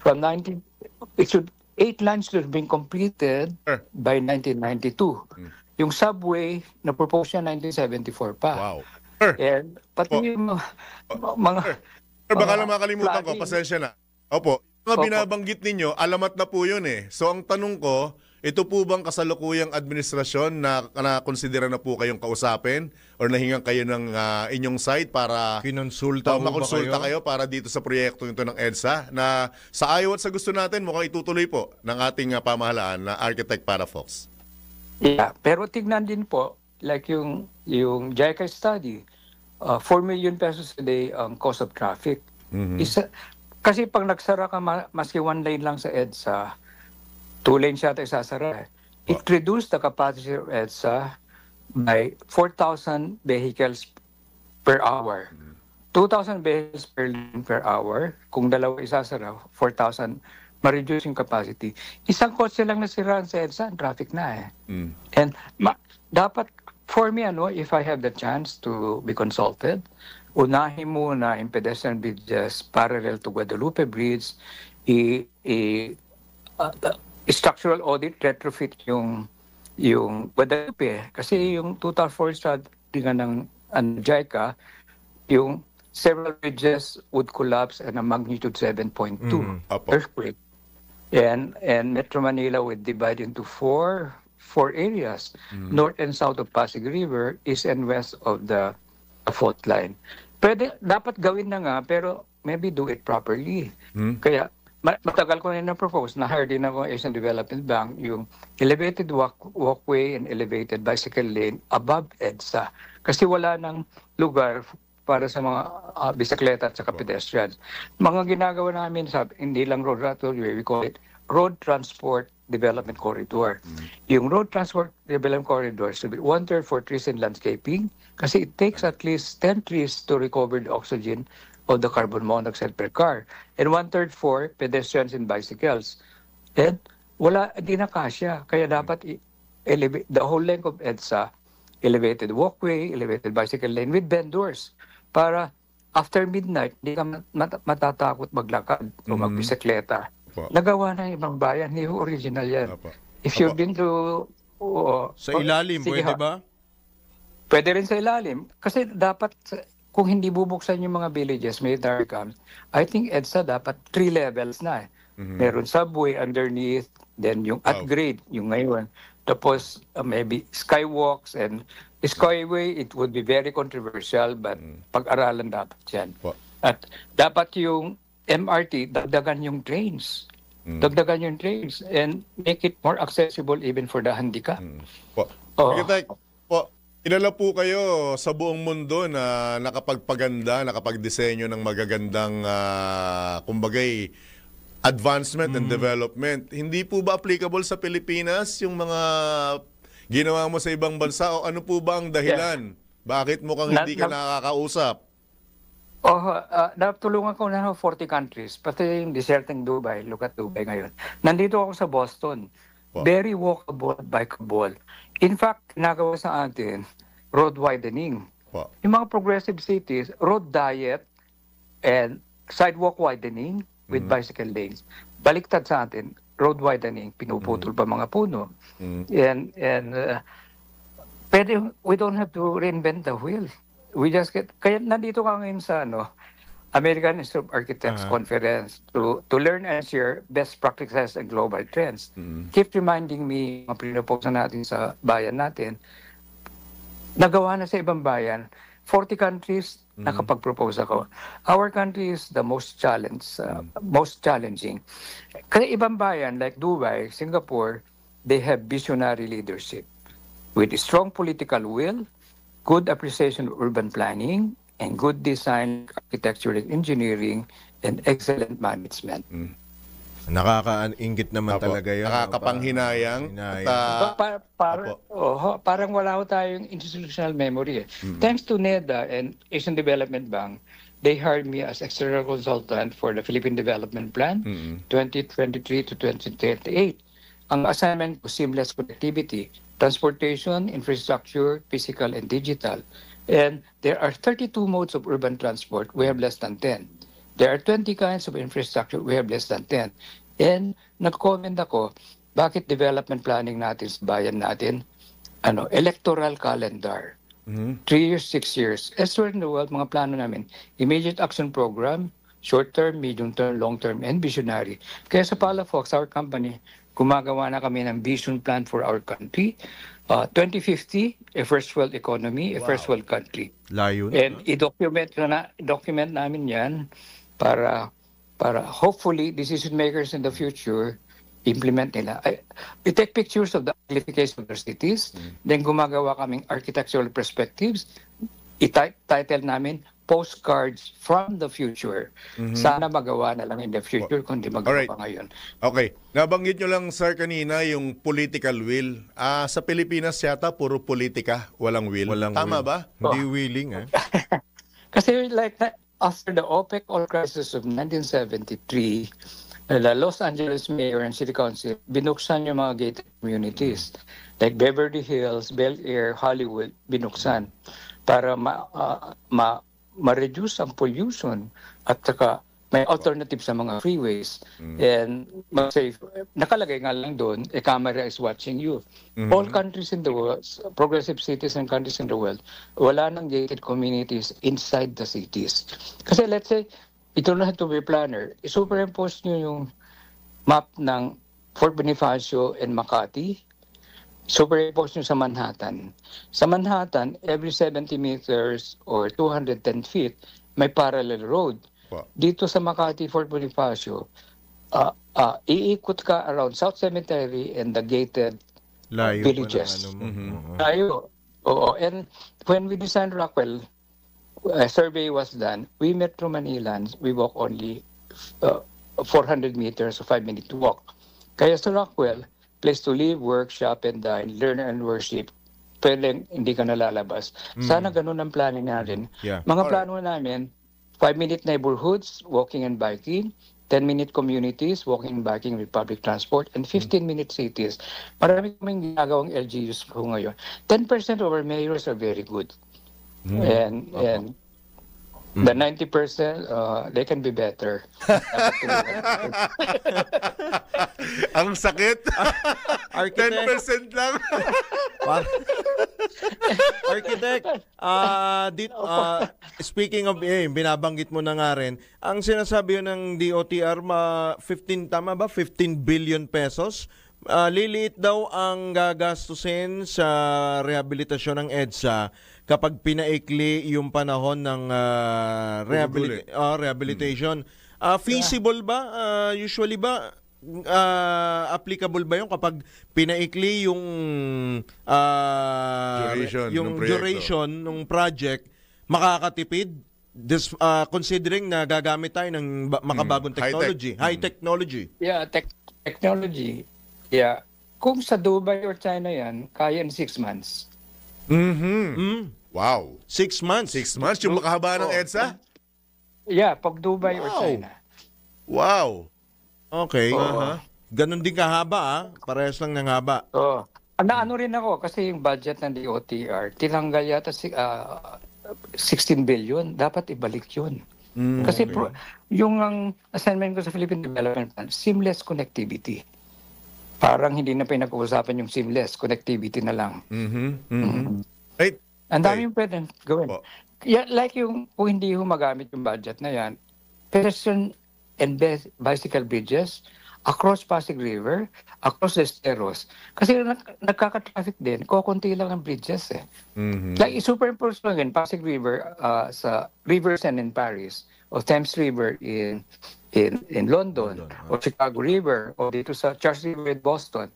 From 8 lines should have been completed by 1992. Yung subway, na-propose niya 1974 pa. Wow. And pati yung mga... Baka lang makalimutan ko, pasensya na. Opo, mga binabanggit ninyo, alamat na po yun eh. So ang tanong ko, ito po bang kasalukuyang administrasyon na konsidera na po kayong kausapin or nahingan kayo ng inyong site para makonsulta kayo para dito sa proyekto ito ng EDSA na sa ayaw at sa gusto natin mukhang itutuloy po ng ating pamahalaan na Architect para Fox? Yeah, pero tignan din po, like yung JICA study, 4 million pesos a day ang cost of traffic. Kasi pag nagsara ka maski 1 lane lang sa EDSA, 2 lanes yata isasara. It reduced the capacity of EDSA by 4,000 vehicles per hour. 2,000 vehicles per lane per hour. Kung dalawa isasara, 4,000, ma-reduce yung capacity. Isang kotse lang nasiraan sa EDSA, ang traffic na eh. And dapat, for me, if I have the chance to be consulted, unahin muna yung pedestrian bridges parallel to Guadalupe Bridge, structural audit, retrofit yung Guadalupe. Kasi yung total forest strategy ng JICA, yung several bridges would collapse at a magnitude 7.2 earthquake. And Metro Manila would divide into four areas, north and south of Pasig River, east and west of the fault line. Dapat gawin na nga, pero maybe do it properly. Kaya, matagal ko na propose na hire din ako Asian Development Bank yung elevated walkway and elevated bicycle lane above EDSA. Kasi wala nang lugar para sa mga bisikleta at saka pedestrians. Mga ginagawa namin hindi lang road railway, we call it Road Transport Development Corridor. Yung Road Transport Development Corridor should be 1/3 for trees and landscaping kasi it takes at least 10 trees to recover the oxygen of the carbon monoxide per car. And 1/3 for pedestrians and bicycles. And di na kasya. Kaya dapat elevate the whole length of EDSA, elevated walkway, elevated bicycle lane with vendors. Para after midnight, di ka matatakot maglakad o magbisikleta. Nagawa na ibang bayan. Hindi original yan. If you've been to... sa ilalim, pwede ba? Pwede rin sa ilalim. Kasi dapat... Kung hindi bubuksan yung mga villages, military camps, I think EDSA dapat 3 levels na eh. Meron subway underneath, then yung upgrade, yung ngayon. Tapos maybe skywalks and skyway, it would be very controversial but pag-aralan dapat yan. At dapat yung MRT, dagdagan yung trains. Dagdagan yung trains and make it more accessible even for the handicap. Kilala po kayo sa buong mundo na nakapagpaganda, nakapagdisenyo ng magagandang, kumbagay, advancement and development. Hindi po ba applicable sa Pilipinas yung mga ginawa mo sa ibang bansa o ano po ba ang dahilan? Bakit mukhang hindi ka nakakausap? Natulungan ko na 40 countries, pati yung deserting Dubai. Look at Dubai ngayon. Nandito ako sa Boston. Very walkable, bikeable. In fact, nagawa sa atin, road widening. Yung mga progressive cities, road diet and sidewalk widening with bicycle lanes. Baliktad sa atin, road widening, pinuputol pa mga puno. And we don't have to reinvent the wheel. We just kaya nandito ka ngayon sa American Institute of Architects Conference to learn and share best practices and global trends. Keep reminding me, mga pinupoksa natin sa bayan natin, nagawa na sa ibang bayan, 40 countries, nakapag-propose ako. Our country is the most challenging. Kasi ibang bayan, like Dubai, Singapore, they have visionary leadership with strong political will, good appreciation of urban planning, and good design, architecture, and engineering, and excellent management. Nakakaingit naman Apo. talaga yun. Nakakapanghinayang. Hinayang. Parang wala ko tayong institutional memory. Thanks to NEDA and Asian Development Bank, they hired me as external consultant for the Philippine Development Plan 2023 to 2038. Ang assignment ko, seamless connectivity, transportation, infrastructure, physical and digital. And there are 32 modes of urban transport. We have less than 10. There are 20 kinds of infrastructure. We have less than 10. And nag-comment ako, bakit development planning natin sa bayan natin, electoral calendar. 3 years, 6 years. Elsewhere in the world, mga plano namin, immediate action program, short-term, medium-term, long-term, and visionary. Kaya sa Palafox, our company, gumagawa na kami ng vision plan for our country. 2050, a first world economy, a first world country. Layo na. And i-document namin yan para hopefully decision makers in the future implement nila. We take pictures of the uglification of their cities, then gumagawa kaming architectural perspectives. I-title namin Postcards from the Future. Sana magawa na lang in the future kundi magawa pa ngayon. Okay. Nabanggit nyo lang, sir, kanina yung political will. Sa Pilipinas yata, puro politika, walang will. Tama ba? Hindi willing, Kasi like after the OPEC oil crisis of 1973, the Los Angeles Mayor and City Council binuksan yung mga gated communities. Like Beverly Hills, Bel Air, Hollywood, binuksan para ma-reduce ang pollution at saka may alternative sa mga freeways and safe. Nakalagay nga lang doon, a camera is watching you. All countries in the world, progressive cities and countries in the world, wala nang gated communities inside the cities. Kasi let's say, ito na to be planner, i-superimpose nyo yung map ng Fort Bonifacio and Makati, superimpose nyo sa Manhattan. Sa Manhattan, every 70 meters or 210 feet, may parallel road. Dito sa Makati, Fort Bonifacio, iikot ka around South Cemetery and the gated villages. Layo. Oo. And when we designed Rockwell, a survey was done. We Metro Manilans, we walk only 400 meters, so 5-minute walk. Kaya sa Rockwell, place to live, work, shop, and dine, learn and worship, pwedeng hindi ka nalalabas. Sana ganun ang planning natin. Mga plano namin, 5-minute neighborhoods, walking and biking, 10-minute communities, walking and biking with public transport, and 15-minute cities. Marami kaming ginagawang LGUs ko ngayon. 10% of our mayors are very good. And the 90%, they can be better. Ang sakit. 10% lang. Architect, speaking of, binabanggit mo na nga rin, ang sinasabi yun ng DOTR, 15 billion pesos. Liliit daw ang gagastusin sa rehabilitasyon ng EDSA kapag pinaikli yung panahon ng rehabilitation. Feasible ba? Usually ba? Applicable ba yung kapag pinaikli yung duration ng project, makakatipid? Considering na gagamit tayo ng makabagong technology, high technology. Yeah, technology. Yeah. Kung sa Dubai or China yan, kaya in 6 months. Wow. 6 months? 6 months yung makahaba ng EDSA? Yeah, pag Dubai or China. Wow. Okay. Ganon din kahaba, parehas lang ng haba. Ano rin ako, kasi yung budget ng DOTR, tinanggal yata 16 billion, dapat ibalik yun. Kasi yung ang assignment ko sa Philippine Development Plan, seamless connectivity. Parang hindi na pinag-uusapan yung seamless connectivity na lang. Right. Ang dami yung pwedeng gawin. Yeah, like yung kung hindi magamit yung budget na yan, pedestrian and bicycle bridges across Pasig River, across the Esteros. Kasi nagkaka-traffic din, kukunti lang ang bridges . Like superimpose lang yun, Pasig River sa River Seine in Paris, o Thames River in London, o Chicago River, o dito sa Charles River in Boston.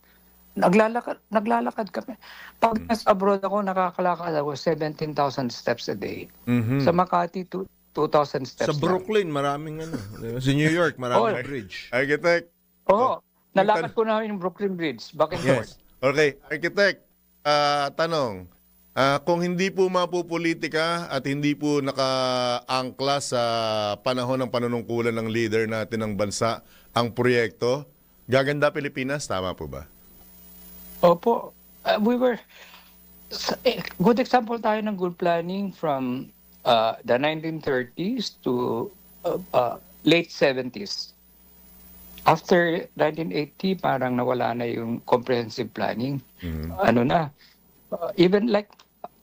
Naglalakad kami. Pag nasa abroad ako, nakakalakad ako 17,000 steps a day. Sa Makati, 2,000 steps. Sa Brooklyn, maraming Sa New York, maraming bridge. Architect, Oo. Nalakad ko na yung Brooklyn Bridge. Back and forth. Okay, architect, tanong. Kung hindi po mapupolitika at hindi po nakaangkla sa panahon ng panunungkulan ng leader natin ng bansa ang proyekto, gaganda Pilipinas, tama po ba? Opo. Good example tayo ng good planning from the 1930s to late 70s. After 1980, parang nawala na yung comprehensive planning. Ano na, even like,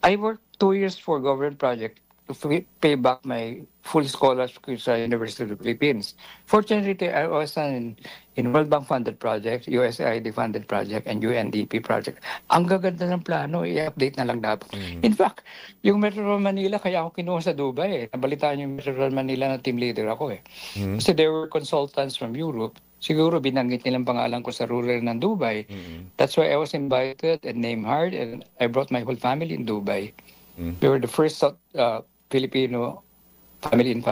I worked 2 years for government project to pay back my full scholarship sa University of the Philippines. Fortunately, I was in World Bank funded project, USAID funded project, and UNDP project. Ang gaganda ng plano, i-update na lang dapat. In fact, yung Metro Manila, kaya ako kinuha sa Dubai. Nabalitaan yung Metro Manila na team leader ako . Kasi there were consultants from Europe. Siguro binanggit nilang pangalan ko sa rural ng Dubai. That's why I was invited and named hard, and I brought my whole family in Dubai. We were the first Filipino family in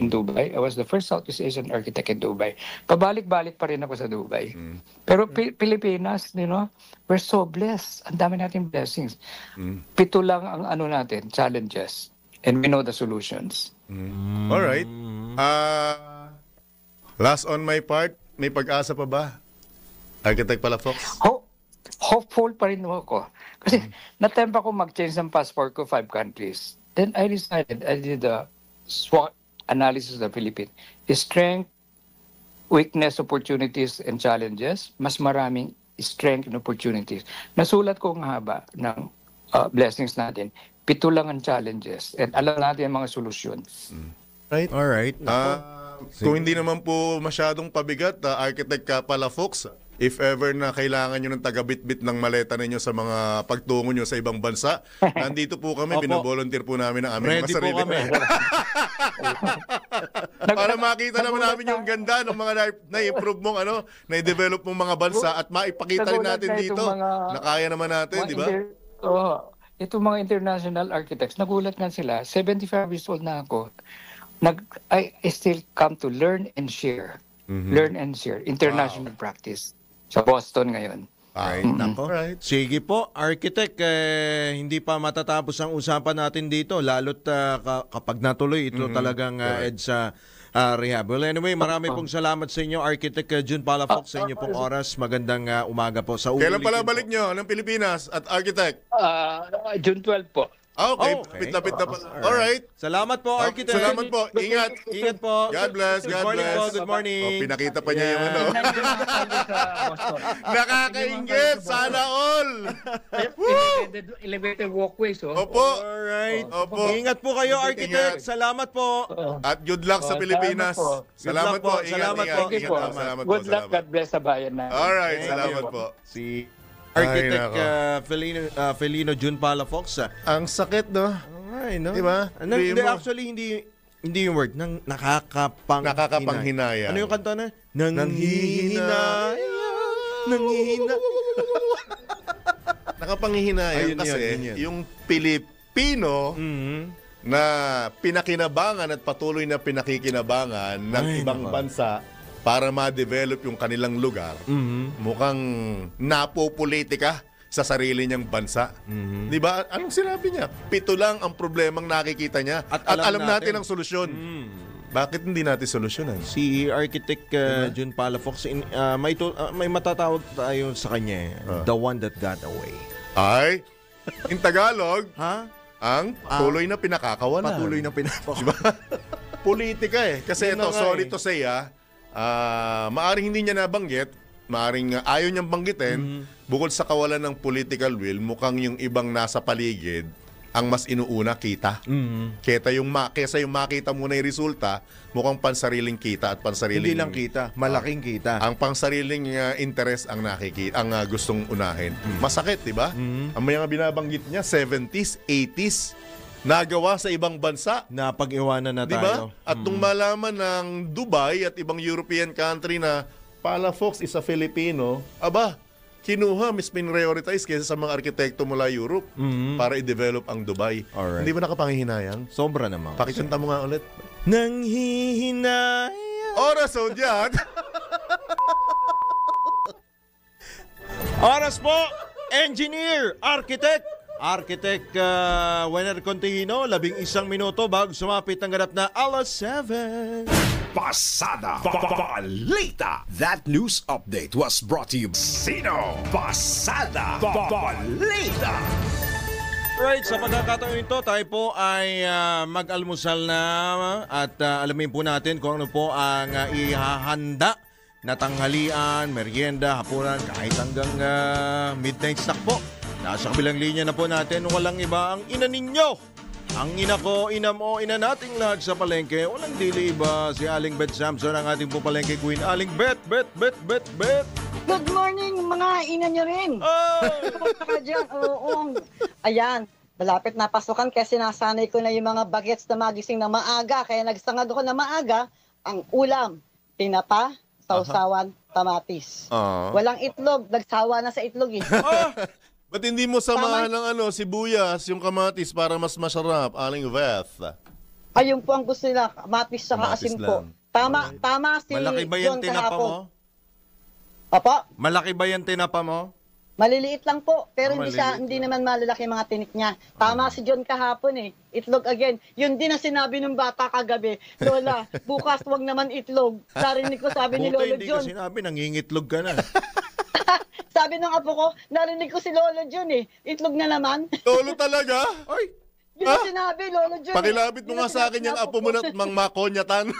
Dubai. I was the first Southeast Asian architect in Dubai. Pabalik-balik pa rin ako sa Dubai. Pero Pilipinas, we're so blessed. Ang dami nating blessings. 7 lang ang natin, challenges. And we know the solutions. All right. Last on my part, may pag-asa pa ba? Architect Palafox? Hopeful pa rin ako. Kasi natempa ko mag-change ng passport ko 5 countries. Then I decided, I did a SWOT analysis of the Philippines. Strength, weakness, opportunities, and challenges. Mas maraming strength and opportunities. Nasulat ko ang haba ng blessings natin. 7 lang ang challenges. And alam natin ang mga solusyon. Right. All right. Kung hindi naman po masyadong pabigat, Architect Palafox, if ever na kailangan nyo ng taga-bit-bit ng maleta ninyo sa mga pagtungo nyo sa ibang bansa, nandito po kami, binavolunteer po namin ang aming mga sarili. Para makita naman namin yung ganda ng mga na-improve mong na-develop mong mga bansa at maipakita rin natin dito na kaya naman natin, di ba? Itong mga international architects, nagulat nga sila, 75 years old na ako, I still come to learn and share. Learn and share. International practice. Sa Boston ngayon. Alright. Sige po, architect, hindi pa matatapos ang usapan natin dito, lalo't kapag natuloy ito talagang EDSA rehab. Well, anyway, marami pong salamat sa inyo, Architect June Palafox, sa inyo pong oras. Magandang umaga po. Kailan pala balik nyo ng Pilipinas at Architect? June 12 po. Okay, lapit na pala. Alright. Salamat po, Architect. Salamat po. Ingat. Ingat po. God bless. Good morning po. Good morning. Pinakita pa niya yung Nakakaingit. Sana all. Elevated walkways. Opo. Alright. Opo. Ingat po kayo, Architect. Salamat po. At good luck sa Pilipinas. Salamat po. Salamat po. Good luck. God bless sa bayan na. Alright. Salamat po. Si Architect Felino June Palafox. Ang sakit, no? Ay, no? Diba? Actually, hindi yung word. Nakakapanghinaya. Ano yung kanta na? Nanghihinaya. Nakapanghinaya kasi yung Pilipino na pinakinabangan at patuloy na pinakikinabangan ng ibang bansa para ma-develop yung kanilang lugar, mukhang napopolitika sa sarili niyang bansa. Di ba? Anong sinabi niya? 7 lang ang problemang nakikita niya at alam natin ang solusyon. Bakit hindi natin solusyonan? Si Architect June Palafox, may matatawag tayo sa kanya, the one that got away. Ay, in Tagalog, ang tuloy na pinakakawalan. Patuloy na pinakakawalan. Diba? Politika Kasi ito, sorry to say maaring hindi niya nabanggit, maaring ayaw niyang banggitin, bukod sa kawalan ng political will, mukhang yung ibang nasa paligid ang mas inuuna kita. Kesa yung makita muna yung resulta, mukhang pansariling kita at pansariling... Hindi lang kita, malaking kita. Ang pansariling interest ang nakikita, ang gustong unahin. Masakit, di ba? Ang mga binabanggit niya, 70s, 80s, nagawa sa ibang bansa. Napag-iwanan na diba? tayo. At nung malaman ng Dubai at ibang European country na Palafox is a Filipino, kinuha, mas prioritize kaysa sa mga arkitekto mula Europe para i-develop ang Dubai. Alright. Hindi ba nakapanghihinayang? Sobra naman. Pakikanta mo nga ulit. Nanghihinayang. Oras, Zodiac! Oras po, engineer, architect, Wenner Contihino, 11 minuto bago sumapit ang ganap na alas 7. Pasada Balita. That news update was brought to you. Sino? Pasada Balita. Right, sa pagkakataon ito, tayo po ay mag-almusal na at alamin po natin kung ano po ang ihahanda na tanghalian, merienda, hapunan, kahit hanggang midnight snack po. Nasa kabilang linya na po natin, walang iba ang ina ninyo. Ang ina ko, ina mo, ina nating lahat sa palengke. Walang dili iba, si Aling Beth Samson, ang ating po palengke queen. Aling Bet. Good morning, mga ina nyo rin. Kumusta dyan? Oo. Ayan, malapit na pasukan kaya sinasanay ko na yung mga bagets na magising na maaga. Kaya nagsangad ako na maaga. Ang ulam, tinapa, sausawan, kamatis. Walang itlog, nagsawa na sa itlog eh. Ba't hindi mo samahan ng sibuyas, yung kamatis para mas masarap, Aling Beth? Ayun po ang gusto nila, kamatis sa asin po. Tama si Malaki ba yung John tinapa kahapon. mo? Opo? Malaki ba yung tinapa mo? Maliliit lang po, pero hindi naman malalaki mga tinik niya. Tama si John kahapon eh. Itlog again. Yun din ang sinabi ng bata kagabi. Lola, bukas wag naman itlog. Narinig ko sabi ni Lolo John. Hindi ko sinabi, nangingitlog ka na. Sabi ng apo ko, narinig ko si Lolo John eh. Itlog na naman. Lolo talaga? Ay! Yun ang sinabi, Lolo John. Pakilapit mo nga sa akin yung apo mo na mangmakonyatan.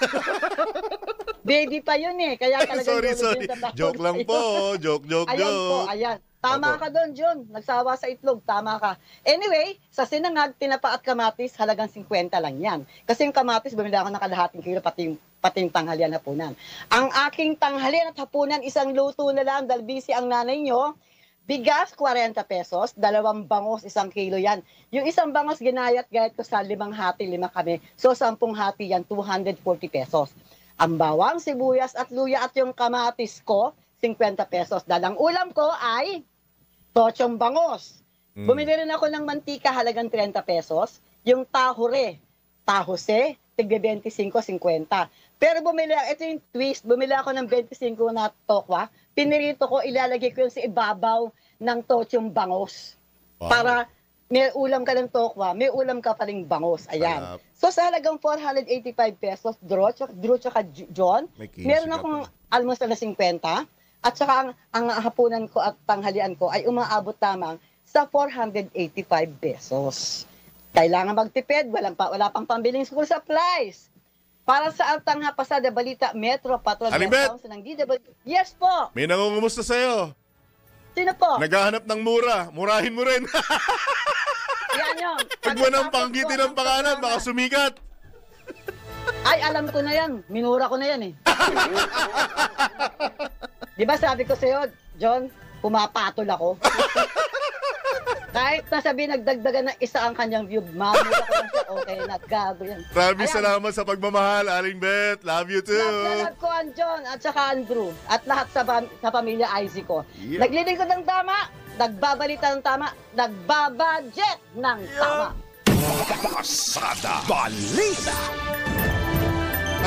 Baby pa yun eh. Kaya talagang sorry. Lolo John. Joke lang po. Joke. Ayan po, ayan. Tama ka doon, John. Nagsawa sa itlog. Tama ka. Anyway, sa sinangag, tinapa at kamatis, halagang 50 lang yan. Kasi yung kamatis, bumili ako ng kalahating kilo, pati yung tanghalian hapunan. Ang aking tanghalian at hapunan, isang luto na lang, dahil busy ang nanay nyo. Bigas, 40 pesos. 2 bangos, 1 kilo yan. Yung isang bangos, ginayat-gayat ko sa 5 hati, 5 kami. So, 10 hati yan, 240 pesos. Ang bawang, sibuyas at luya at yung kamatis ko, 50 pesos. Dalang ulam ko ay tochong bangos. Bumili rin ako ng mantika, halagang 30 pesos. Yung tahose, tigbe 25-50. Pero ito yung twist, bumili ako ng 25 na tokwa. Pinirito ko, ilalagay ko yun sa ibabaw ng tochong bangos. Wow. Para may ulam ka ng tokwa, may ulam ka pa ring bangos. Ayan. So sa halagang 485 pesos, Drew tsaka John, meron akong almost na 50. At saka ang hapunan ko at tanghalian ko ay umaabot lamang sa 485 pesos. Kailangan magtipid, wala pang pambiling school supplies. Para sa Altang Pasada Balita, Metro Patrol Council ng DW. Yes po! May nangungumusta sa'yo. Sino po? Naghahanap ng mura. Murahin mo rin. Yan yun. Pag mo nang panggitin ng pangalan, baka sumikat. Ay, alam ko na yan. Minura ko na yan eh. Di ba sabi ko sa'yo, John, pumapatol ako. Kahit nasabi nagdagdagan ng isa ang kanyang view, mamura ko lang siya, okay na, gago yan. Maraming salamat sa pagmamahal, Aling Beth. Love you too. Love ko ang John at saka Andrew at lahat sa pamilya Izzy ko. Yeah. Naglilingkod ng tama, nagbabalita ng tama, nagbabudget ng tama. Pasada Balita.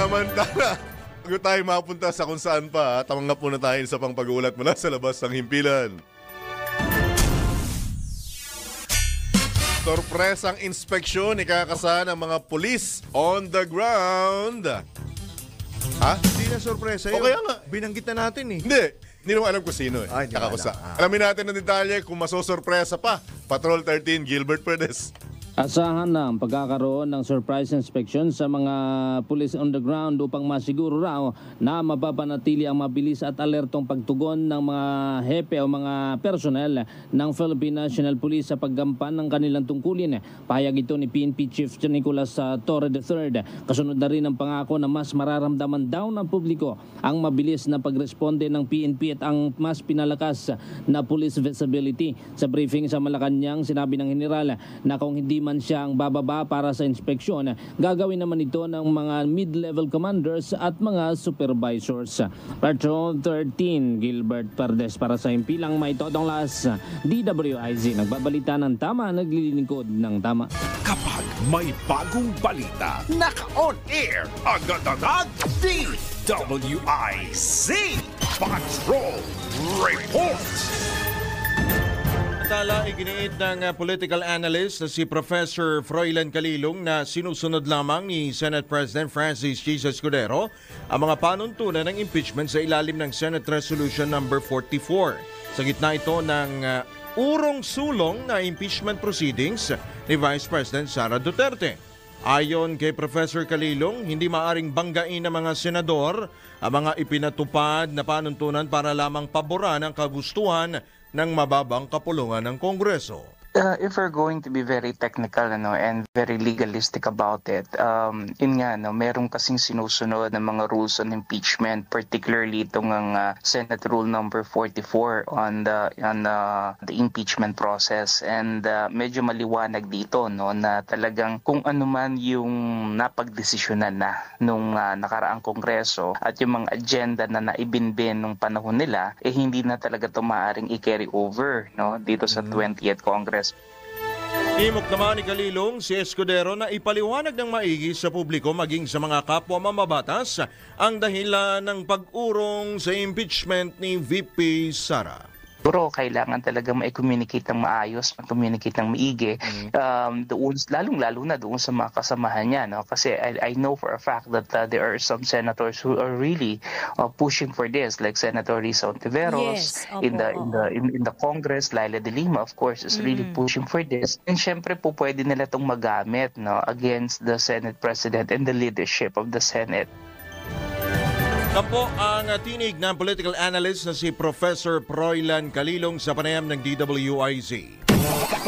Amantala, bago tayo mapunta sa kung saan pa, tamanggap muna tayo sa pang pag-uulat mula sa labas ng himpilan. Sorpresang inspeksyon ikakasa ng mga pulis on the ground. Ha? Hindi na sorpresa yun. O kaya nga. Binanggit na natin eh. Hindi naman alam ko sino eh. Ay, hindi Kakakusa. alam. Alamin natin ng detalye kung masosorpresa pa. Patrol 13, Gilbert Perez. Asahan na ang pagkakaroon ng surprise inspection sa mga police on the ground upang masiguro raw na mapapanatili ang mabilis at alertong pagtugon ng mga hepe o mga personnel ng Philippine National Police sa paggampan ng kanilang tungkulin. Pahayag ito ni PNP Chief Nicolas Torre III. Kasunod na rin ang pangako na mas mararamdaman daw ng publiko ang mabilis na pagresponde ng PNP at ang mas pinalakas na police visibility. Sa briefing sa Malacanang, sinabi ng general na kung hindi man siya ang bababa para sa inspeksyon, gagawin naman ito ng mga mid-level commanders at mga supervisors. Patrol 13, Gilbert Perez para sa Himpilang May Todong Las, DWIZ. Nagbabalita ng tama, naglilingkod ng tama. Kapag may bagong balita, naka-on air, agad-agad, DWIZ Patrol Report. Samantala, iginiit ng political analyst na si Professor Froilan Calilong na sinusunod lamang ni Senate President Francis G. Escudero ang mga panuntunan ng impeachment sa ilalim ng Senate Resolution number 44. Sa gitna ito ng urong sulong na impeachment proceedings ni Vice President Sara Duterte. Ayon kay Professor Calilong, hindi maaring banggain ng mga senador ang mga ipinatupad na panuntunan para lamang paboran ang kagustuhan ng mababang kapulungan ng Kongreso. If we're going to be very technical and very legalistic about it, merong kasing sinusunod ng mga rules on impeachment, particularly itong Senate Rule number 44 on the impeachment process, and medyo maliwanag dito na talagang kung ano man yung napagdesisyonan na nung nakaraang Kongreso at yung mga agenda na naibinbin nung panahon nila, hindi na talaga ito maaaring i-carry over dito sa 20th Congress. Imok naman ni Calilong si Escudero na ipaliwanag ng maigi sa publiko maging sa mga kapwa mamabatas ang dahilan ng pag-urong sa impeachment ni VP Sara. Pero kailangan talaga ma-communicate ng maayos, ma-communicate ng maigi, lalong-lalo na doon sa mga kasamahan niya. Kasi I know for a fact that there are some senators who are really pushing for this, like Senator Risa Ontiveros, in the Congress. Laila de Lima, of course, is really pushing for this. And syempre po pwede nila itong magamit against the Senate President and the leadership of the Senate. Tapo ang tinig ng political analyst na si Professor Froilan Calilong sa panayam ng DWIZ.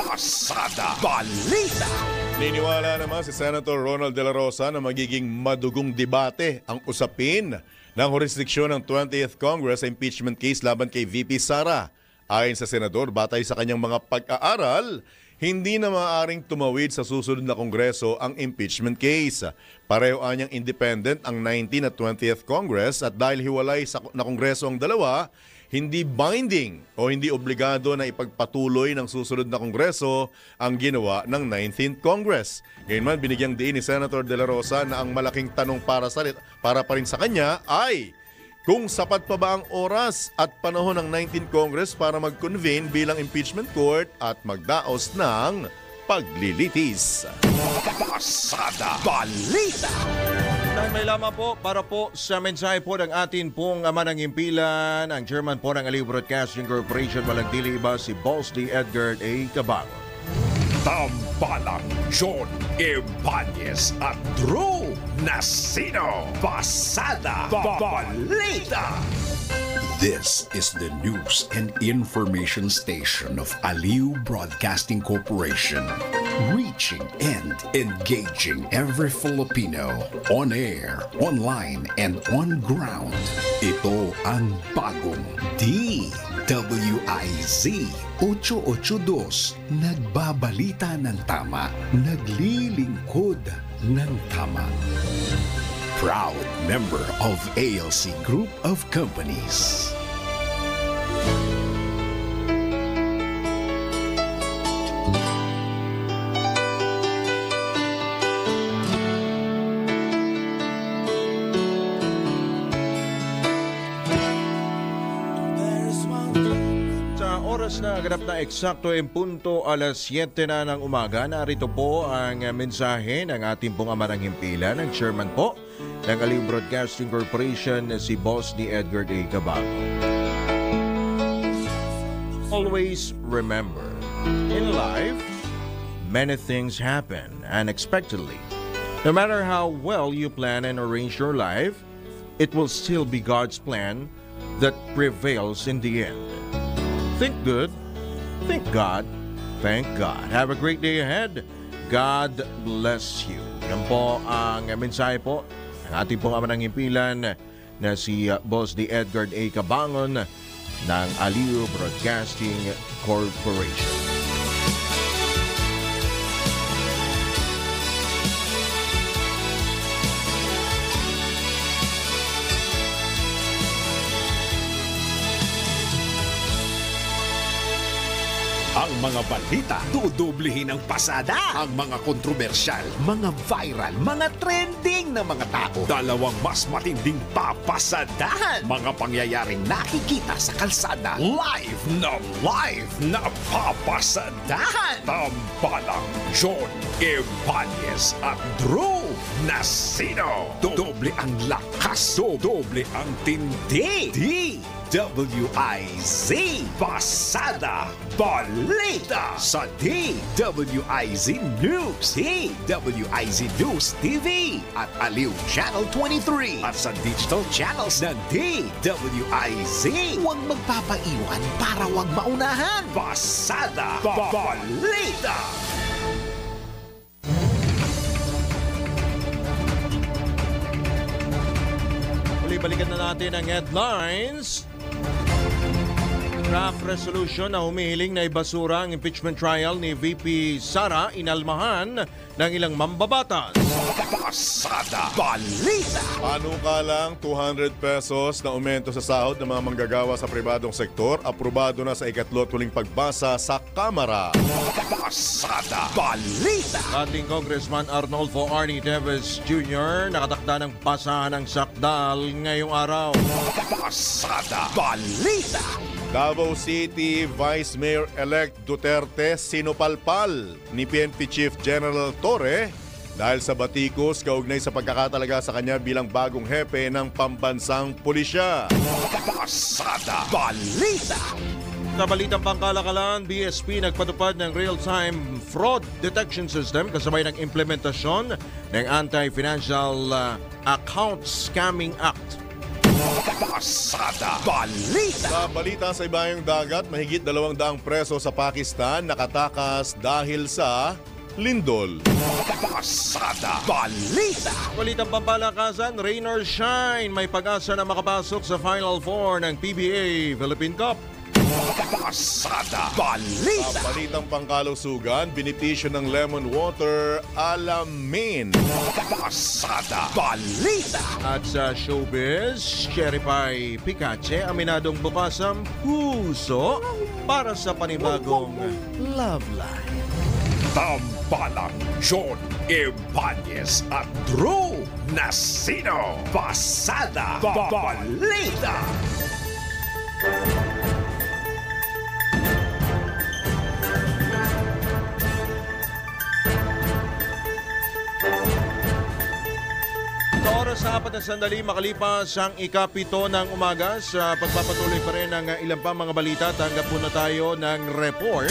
Pasada Balita. Niniwala naman si Senator Ronald De La Rosa na magiging madugong debate ang usapin ng jurisdiksyon ng 20th Congress sa impeachment case laban kay VP Sara. Ayon sa senador, batay sa kanyang mga pag-aaral, hindi na maaaring tumawid sa susunod na Kongreso ang impeachment case. Pareho anyang independent ang 19th at 20th Congress at dahil hiwalay na Kongreso ang dalawa, hindi binding o hindi obligado na ipagpatuloy ng susunod na Kongreso ang ginawa ng 19th Congress. Gayunman, binigyang diin ni Senator De La Rosa na ang malaking tanong para pa rin sa kanya ay kung sapat pa ba ang oras at panahon ng 19th Congress para mag-convene bilang impeachment court at magdaos ng paglilitis. Pasada Balita. May lamang po para po sa mensahe po ng atin pong ama ng impilan, ang chairman po ng Aliw Broadcasting Corporation, walang dili iba si Boss D. Edgar A. Cabangon. Tambalang John Ibanez at Drew Nasino. Pasada Balita. This is the news and information station of Aliw Broadcasting Corporation. Reaching and engaging every Filipino on air, online, and on ground. Ito ang bagong DWIZ 882. Nagbabalita ng tama, naglilingkod ng tama. Proud member of ALC Group of Companies. Oras na ganap na eksakto en punto alas 7 na ng umaga. Narito po ang mensahe ng ating pong ama ng himpilan, ng chairman po ng Aliw Broadcasting Corporation, si Boss D. Edgar A. Cabangon. Always remember, in life, many things happen unexpectedly. No matter how well you plan and arrange your life, it will still be God's plan that prevails in the end. Think good, think God, thank God. Have a great day ahead. God bless you. Yan po ang mensahe po ng ating pong ama ng himpilan na si Boss D. Edgar A. Cabangon ng Aliw Broadcasting Corporation. Ang mga balita, dudublehin ang pasada. Ang mga kontrobersyal, mga viral, mga trending na mga tao. Dalawang mas matinding papasadahan. Mga pangyayaring nakikita sa kalsada. Live na papasadahan. Tambalang John Ebanez at Drew Nasino. Doble ang lakas, doble ang tindi. DWIZ Pasada Balita sa DWIZ News, DWIZ News TV at Aliw Channel 23 at sa digital channels ng DWIZ. Huwag magpapaiwan para huwag maunahan. Pasada Balita. Balikan na natin ang headlines. Draft resolution na humihiling na ibasura ang impeachment trial ni VP Sara inalmahan ng ilang mambabatas. Pasada Balita. Panukalang 200 pesos na aumento sa sahod ng mga manggagawa sa pribadong sektor, aprobado na sa ikatlot huling pagbasa sa Kamara. Pasada Balita. Ating Congressman Arnolfo Arnie Teves Jr. nakatakda ng basahan ng sakdal ngayong araw. Pasada Balita. Davao City Vice Mayor-elect Duterte sinupalpal ni PNP Chief General Torre dahil sa batikos kaugnay sa pagkakatalaga sa kanya bilang bagong hepe ng pambansang pulisya. Pasada Balita. Sa balitang pangkalakalan, BSP nagpatupad ng real-time fraud detection system kasabay ng implementasyon ng Anti-Financial Account Scamming Act. Pasada Balita. Sa balita sa ibayong dagat, mahigit 200 preso sa Pakistan nakatakas dahil sa lindol. Pasada Balita. Balitang pampalakasan, rain or shine, may pag-asa na makapasok sa Final Four ng PBA Philippine Cup. Pasada Balita. Sa balitang pangkalusugan, binipisyo ng lemon water alamin. Pasada Balita. At sa showbiz, Cherry Pie Picache aminadong bukas ang puso para sa panibagong love life. Tambalang John Ebanez at Drew Nasino. Pasada Balita. Oras sa 4 na sandali makalipas ang ikapito ng umaga. Sa pagpapatuloy pa rin ng ilang pa mga balita, tanggap po na tayo ng report.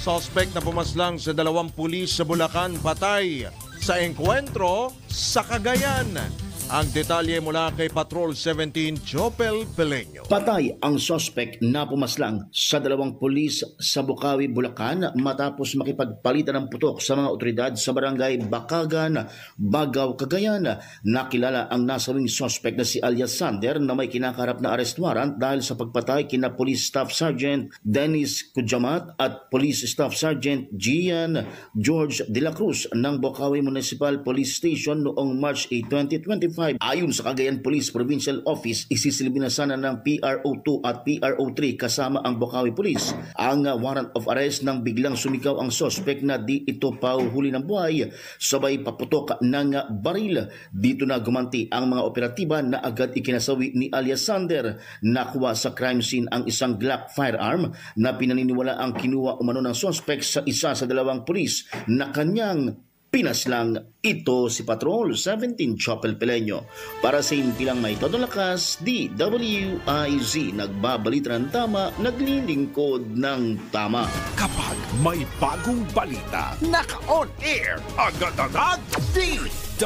Suspect na pumaslang sa 2 pulis sa Bulacan patay sa engkwentro sa Cagayan. Ang detalye mula kay Patrol 17 Jopel Peleño. Patay ang suspect na pumaslang sa 2 pulis sa Bukawi, Bulacan matapos makipagpalitan ng putok sa mga otoridad sa barangay Bakagan, Bagaw, Cagayan. Nakilala ang nasabing suspect na si alias Sander na may kinakarap na arrest warrant dahil sa pagpatay kina Police Staff Sergeant Dennis Kujamat at Police Staff Sergeant Gian George de la Cruz ng Bukawi Municipal Police Station noong March 8, 2025. Ayon sa Cagayan Police Provincial Office, isisilbi na sana ng PRO2 at PRO3 kasama ang Bukawi Police ang warrant of arrest nang biglang sumikaw ang suspect na di ito pauhuli ng buhay sabay paputok ng baril. Dito na gumanti ang mga operatiba na agad ikinasawi ni alias Sander. Nakuha sa crime scene ang isang Glock firearm na pinaniniwala ang kinuha umano ng suspect sa isa sa 2 pulis na kanyang pinaslang. Ito si Patrol 17 Chopel Peleño. Para sa impilang may todong lakas, DWIZ nagbabalita ng tama, naglilingkod ng tama. Kapag may bagong balita, naka-on air, agad-agad, DWIZ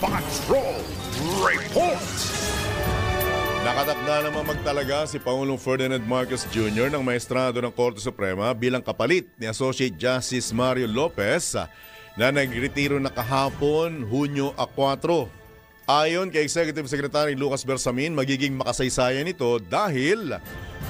Patrol Report. Nakatakda naman magtalaga si Pangulong Ferdinand Marcos Jr. ng maestrado ng Korte Suprema bilang kapalit ni Associate Justice Mario Lopez na nagretiro na kahapon, Hunyo 4. Ayon kay Executive Secretary Lucas Bersamin, magiging makasaysayan ito dahil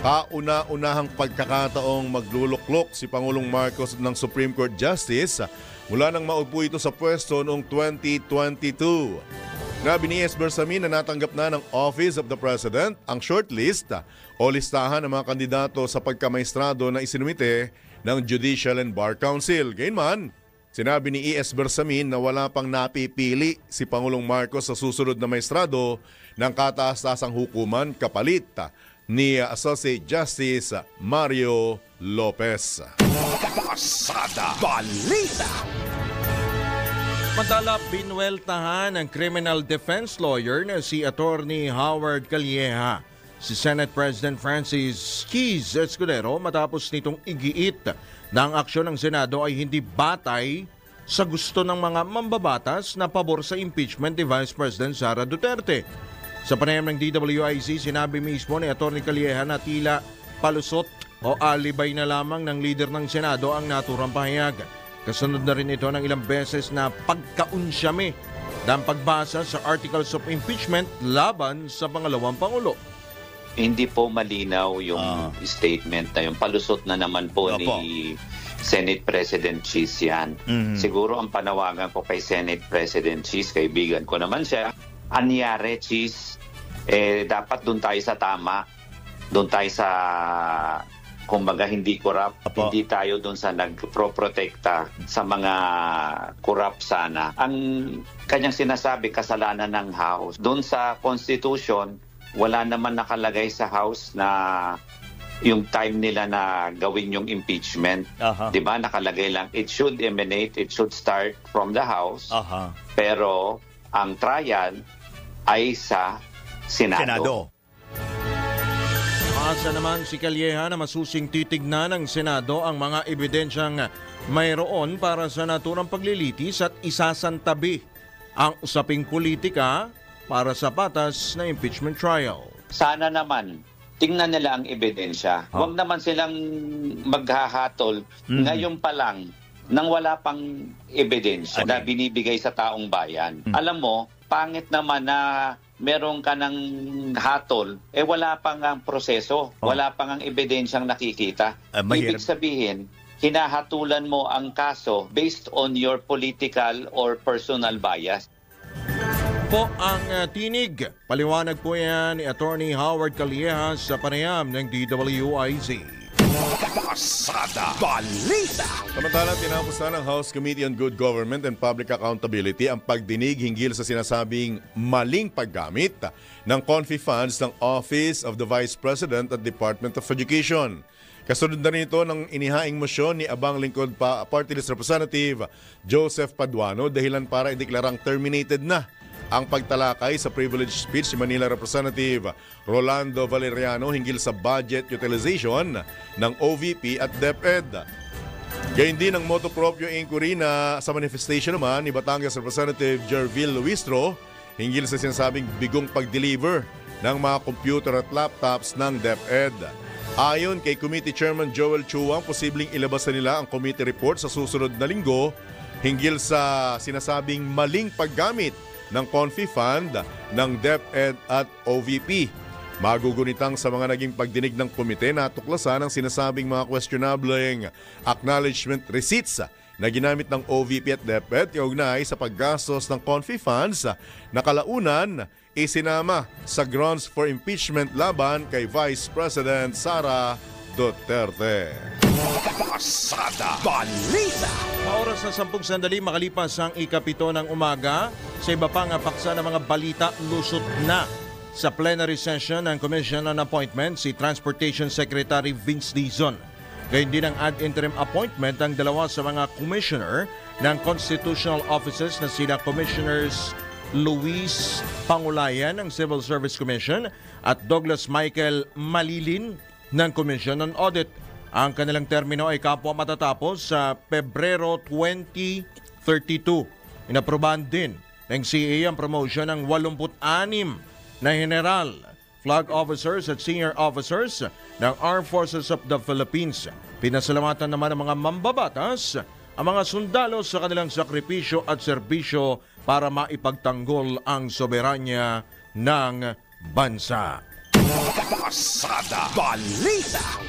kauna-unahang pagkakataong magluluklok si Pangulong Marcos ng Supreme Court Justice mula nang maupo ito sa pwesto noong 2022. Sinabi ni S. Bersamin na natanggap na ng Office of the President ang shortlist o listahan ng mga kandidato sa pagkamaistrado na isinumite ng Judicial and Bar Council. Gayunman, sinabi ni E.S. Bersamin na wala pang napipili si Pangulong Marcos sa susunod na maestrado ng kataas-tasang hukuman kapalit ni Associate Justice Mario Lopez. Pasada Balita. Samantala, binueltahan ng criminal defense lawyer na si Attorney Howard Calleja si Senate President Francis Keys Escudero matapos nitong igiit na ang aksyon ng Senado ay hindi batay sa gusto ng mga mambabatas na pabor sa impeachment ni Vice President Sara Duterte. Sa panayam ng DWIC, sinabi mismo ni Attorney Calleja na tila palusot o alibay na lamang ng leader ng Senado ang naturang pahayag. Kasunod na rin ito ng ilang beses na pagkaunsyame ng pagbasa sa Articles of Impeachment laban sa pangalawang Pangulo. Hindi po malinaw yung statement na yung palusot na naman po ni Senate President Cheese yan. Siguro ang panawagan ko kay Senate President Cheese, kaibigan ko naman siya, anyari Cheese, dapat doon tayo sa tama, doon tayo sa kumbaga hindi corrupt, hindi tayo doon sa nagproprotekta sa mga corrupt sana. Ang kanyang sinasabi, kasalanan ng House. Doon sa Constitution, wala naman nakalagay sa House na yung time nila na gawin yung impeachment. Diba? Nakalagay lang, it should emanate, it should start from the House. Pero ang trial ay sa Senado. Asa naman si Calleja na masusing titignan ng Senado ang mga ebidensyang mayroon para sa naturang paglilitis at isasantabi ang usaping politika para sa patas na impeachment trial. Sana naman tingnan nila ang ebidensya. Huwag naman silang maghahatol ngayon pa lang nang wala pang ebidensya na binibigay sa taong bayan. Alam mo, pangit naman na meron ka ng hatol, wala pang ang proseso, wala pang ang ebidensyang nakikita. Ibig sabihin, hinahatulan mo ang kaso based on your political or personal bias. Po ang tinig. Paliwanag po yan ni Attorney Howard Calleja sa panayam ng DWIZ. Pasada Balita. Samantala, tinapos na ng House Committee on Good Government and Public Accountability ang pagdinig hinggil sa sinasabing maling paggamit ng CONFI funds ng Office of the Vice President at Department of Education. Kasunod na rin ito ng inihaing mosyon ni Abang Lingkod Party List Representative Joseph Paduano dahilan para ideklarang terminated na ang pagtalakay sa privilege speech si Manila Representative Rolando Valeriano hinggil sa budget utilization ng OVP at DepEd. Gayun din ang motu proprio inquiry na sa manifestation naman ni Batangas Representative Jervil Luistro hinggil sa sinasabing bigong pag-deliver ng mga computer at laptops ng DepEd. Ayon kay Committee Chairman Joel Chuang, posibleng ilabas na nila ang committee report sa susunod na linggo hinggil sa sinasabing maling paggamit ng CONFI Fund ng DepEd at OVP. Magugunitang sa mga naging pagdinig ng komite na tuklasan ang sinasabing mga questionable acknowledgement receipts na ginamit ng OVP at DepEd kaugnay sa paggastos ng CONFI funds na kalaunan isinama sa grounds for impeachment laban kay Vice President Sara Duterte. Pasada Balita. Oras na 10 sandali makalipas ang ikapito ng umaga. Sa iba pang paksa ng mga balita, lusot na sa plenary session ng Commission on Appointment si Transportation Secretary Vince Dizon. Gayun din ang ad interim appointment ng dalawa sa mga commissioner ng constitutional offices na sina Commissioners Luis Pangulayan ng Civil Service Commission at Douglas Michael Malilin ng Commission on Audit. Ang kanilang termino ay kapwa matatapos sa Pebrero 2032. Inaprobahan din ng CA ang promotion ng 86 na general, flag officers at senior officers ng Armed Forces of the Philippines. Pinasalamatan naman ng mga mambabatas ang mga sundalo sa kanilang sakripisyo at serbisyo para maipagtanggol ang soberanya ng bansa. Pasada Balita.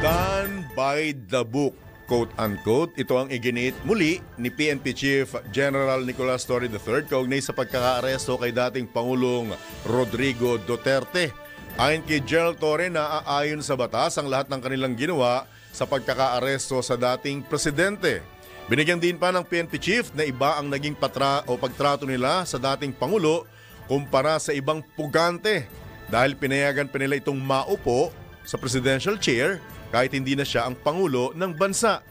Done by the book. quote-unquote. Ito ang iginit muli ni PNP Chief General Nicolas Torre III kaugnay sa pagkakaaresto kay dating Pangulong Rodrigo Duterte. Ayon kay General Torre, naaayon sa batas ang lahat ng kanilang ginawa sa pagkakaaresto sa dating presidente. Binigyan din pa ng PNP Chief na iba ang naging pagtrato nila sa dating Pangulo kumpara sa ibang pugante dahil pinayagan pa nila itong maupo sa presidential chair kahit hindi na siya ang Pangulo ng bansa.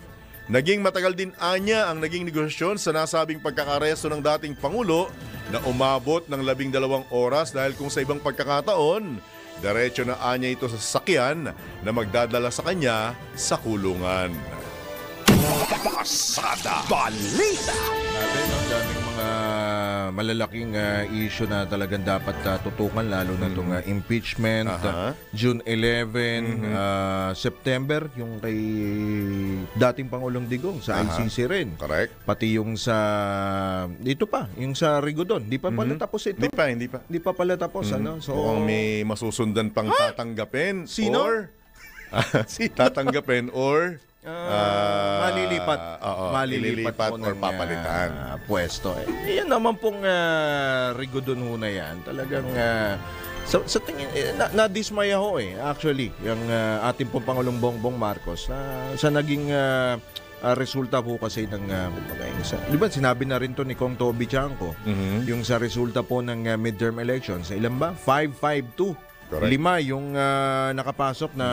Naging matagal din anya ang naging negosasyon sa nasabing pagkakaresto ng dating Pangulo na umabot ng 12 oras dahil kung sa ibang pagkakataon, diretso na anya ito sa sasakyan na magdadala sa kanya sa kulungan. Pasada Balita. Natin ang daming mga malalaking issue na talagang dapat tutukan, lalo na itong impeachment, June 11, September, yung kay dating Pangulong Digong sa ICC rin. Correct. Pati yung sa, dito pa, yung sa Rigodon. Di pa pala tapos ito? Hindi pa. Di pa pala tapos, ano? So, mukhang may masusundan pang tatanggapin. Sino? Or, tatanggapin or malilipat or papalitan pwesto. Yan naman pong Rigodon ho na yan. Talagang sa tingin na-dismaya ho actually yung ating pong Pangulong Bongbong Marcos sa naging resulta po kasi ng di ba sinabi na rin to ni Kong Toby Chanco yung sa resulta po ng midterm elections. Ilan ba? 552. Correct. 5 yung nakapasok na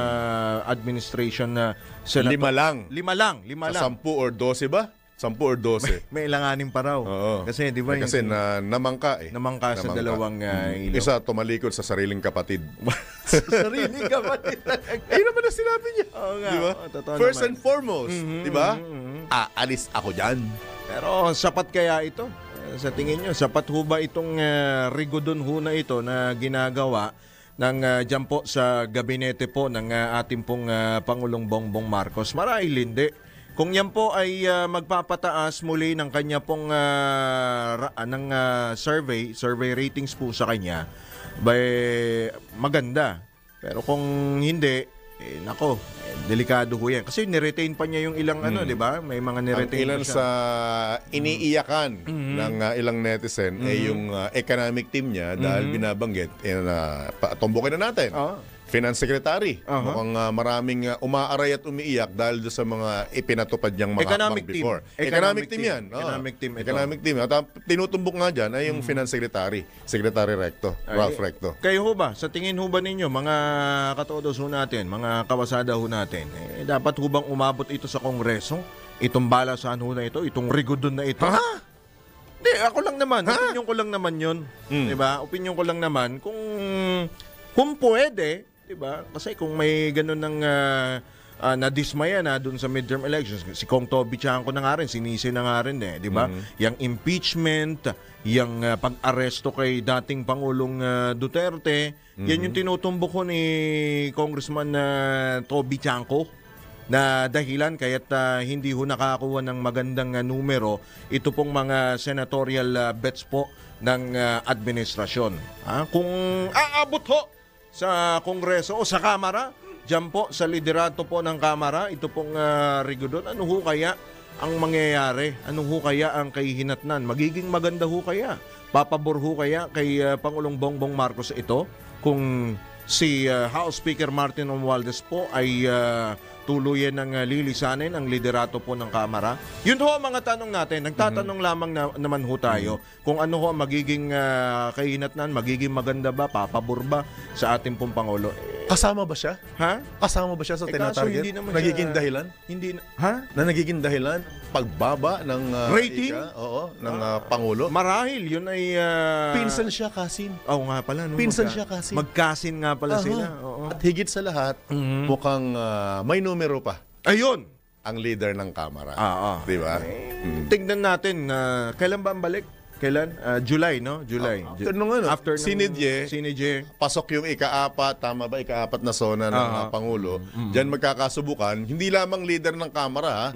administration na senator. 5 lang. 5 lang. Sa 10 or 12 ba? 10 or 12. May ilanganin pa raw. Oo. Kasi di ba kasi namangka Namangka sa dalawang ilaw. Isa tumalikod sa sariling kapatid. Sa sariling kapatid. Ayun naman ang sinabi niya. Oo nga. Diba? First and foremost. Diba? Aalis ako dyan. Pero sapat kaya ito? Sa tingin nyo, sapat ho ba itong Rigodon ho na ito na ginagawa ng dyan po sa gabinete po ng ating pong Pangulong Bongbong Marcos? Marahil hindi. Kung yan po ay magpapataas muli ng kanya pong survey ratings po sa kanya, maganda. Pero kung hindi, delikado ho yan. Kasi niretain pa niya yung ilang di ba? May mga niretain ilan pa siya. sa iniiyakan ng ilang netizen yung economic team niya dahil binabanggit tumbukin na natin. Finance Secretary. Mukhang maraming umaaray at umiiyak dahil sa mga ipinatupad niyang mga Economic hakbang before. team. Economic team yan. Economic team. At tinutumbok nga dyan ay yung Finance Secretary. Secretary Recto. Ralph Recto. Kayo ho ba? Sa tingin ho ba ninyo, mga katodos ho natin, mga kawasada ho natin, dapat ho bang umabot ito sa Kongreso? Itong balasan ho na ito? Itong Rigodon na ito? Hindi, ako lang naman. Opinion ko lang naman yun. Diba? Opinion ko lang naman. Kung pwede, diba? Kasi kung may ganun ng nadismaya na dun sa midterm elections, si Kong Toby Chanco na nga rin, sinisi na nga rin diba? Yung impeachment, yung pag-aresto kay dating Pangulong Duterte, yan yung tinutumbok ko ni Congressman Toby Chanco na dahilan kaya't hindi ho nakakuha ng magandang numero ito pong mga senatorial bets po ng administrasyon. Kung aabot ho sa Kongreso o sa Kamara, dyan po sa liderato po ng Kamara, ito pong Rigodon, ano ho kaya ang mangyayari? Ano ho kaya ang kahihinatnan? Magiging maganda ho kaya? Papabor ho kaya kay Pangulong Bongbong Marcos ito kung si House Speaker Martin Romualdez po ay tuluyan ng lilisanin ang liderato po ng Kamara? Yun ho ang mga tanong natin. Nagtatanong lamang naman ho tayo kung ano ho ang magiging kahinatnan, magiging maganda ba, papabor ba sa ating pong Pangulo. Kasama ba siya? Kasama ba siya sa tinatarget? Nagiging dahilan? Hindi na nagiging dahilan pagbaba ng rating? Ng Pangulo? Marahil yun ay pinsan siya, Kasin. Oo nga pala. Pinsan siya, Kasin. Magkasin nga pala sila. At higit sa lahat, mukhang may numero pa. Ayun! Ang leader ng Kamara. Di ba? Tignan natin, kailan ba ang balik? Kailan? July, no? July. After nung ano, After nung Sinidye, pasok yung ika-4, tama ba? Ika-4 na zona ng Pangulo. Diyan magkakasubukan, hindi lamang leader ng Kamara,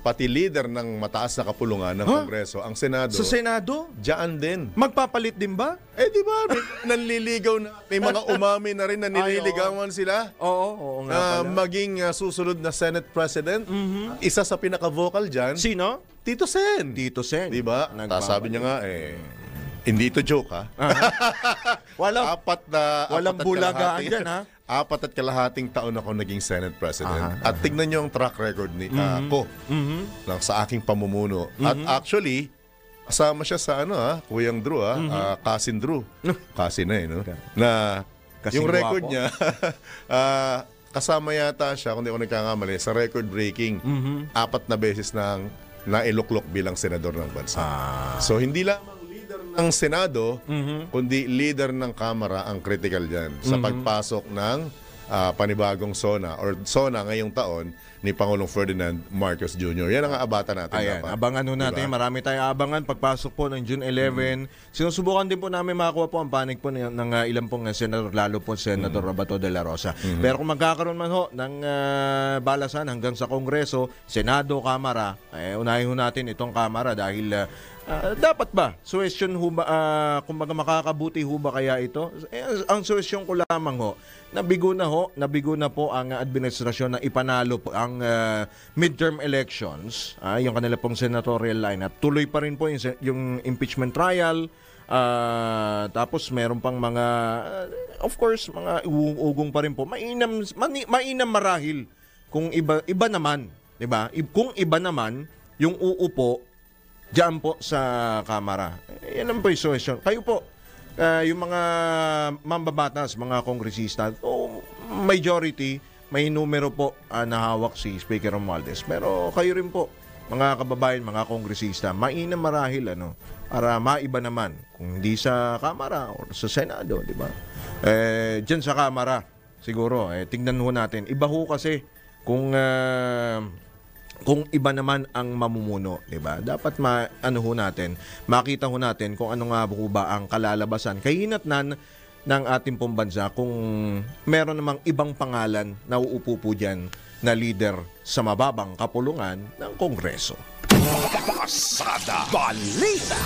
pati leader ng mataas na kapulungan ng Kongreso, ang Senado. Sa Senado? Diyan din. Magpapalit din ba? Di ba? Nanliligaw na. May mga umami na rin na nililigawan sila. Oo nga pala. Maging susunod na Senate President. Isa sa pinaka-vocal dyan. Sino? Tito Sen. Di ba? Sabi niya nga, hindi ito joke, ha? Walang bulagaan dyan, ha? 4.5 taon ako naging Senate President. At tignan niyo ang track record ni ko sa aking pamumuno. At actually, kasama siya sa Kuyang Drew, Kasin Drew. Kasin na no? Na yung record niya, kasama yata siya, kung di ako nagkakamali, sa record-breaking, 4 na beses nang nailuklok bilang senador ng bansa. So, hindi lamang leader ng Senado, kundi leader ng Kamara ang critical dyan sa pagpasok ng panibagong SONA or SONA ngayong taon ni Pangulong Ferdinand Marcos Jr. Yan ang aabatan natin. Ayan, abangan natin. Diba? Marami tayong abangan pagpasok po ng June 11. Sinusubukan din po namin makakuha po ang panig po ng ilang pong senador, lalo po Senator Bato de la Rosa. Pero kung magkakaroon man ho ng balasan hanggang sa Kongreso, Senado, Kamara, unahin ho natin itong Kamara dahil dapat ba? Suwestyon ho ba, kung makakabuti ho ba kaya ito? Ang suwestyon ko lamang ho, nabigo na po ang administrasyon na ipanalo po ang midterm elections, yung kanila pong senatorial lineup. Tuloy pa rin po yung impeachment trial, tapos meron pang mga, of course, mga ugong pa rin po. Mainam marahil kung iba naman, di ba? Kung iba naman, yung uupo, diyan po sa Kamara. Yan ang po yung suwestyon. Kayo po, yung mga mambabatas, mga kongresista, majority, may numero po na hawak si Speaker Romualdez. Pero kayo rin po, mga kababayan, mga kongresista, mainam marahil para maiba naman. Kung hindi sa Kamara o sa Senado, di ba? Diyan sa Kamara, siguro, tingnan ho natin. Iba ho kasi kung iba naman ang mamumuno, 'di ba? Dapat makita ho natin kung ano nga ba ang kalalabasan, kahinatnan ng ating pong bansa kung meron namang ibang pangalan na uupo po diyan na leader sa mababang kapulungan ng Kongreso. Pasada Balita.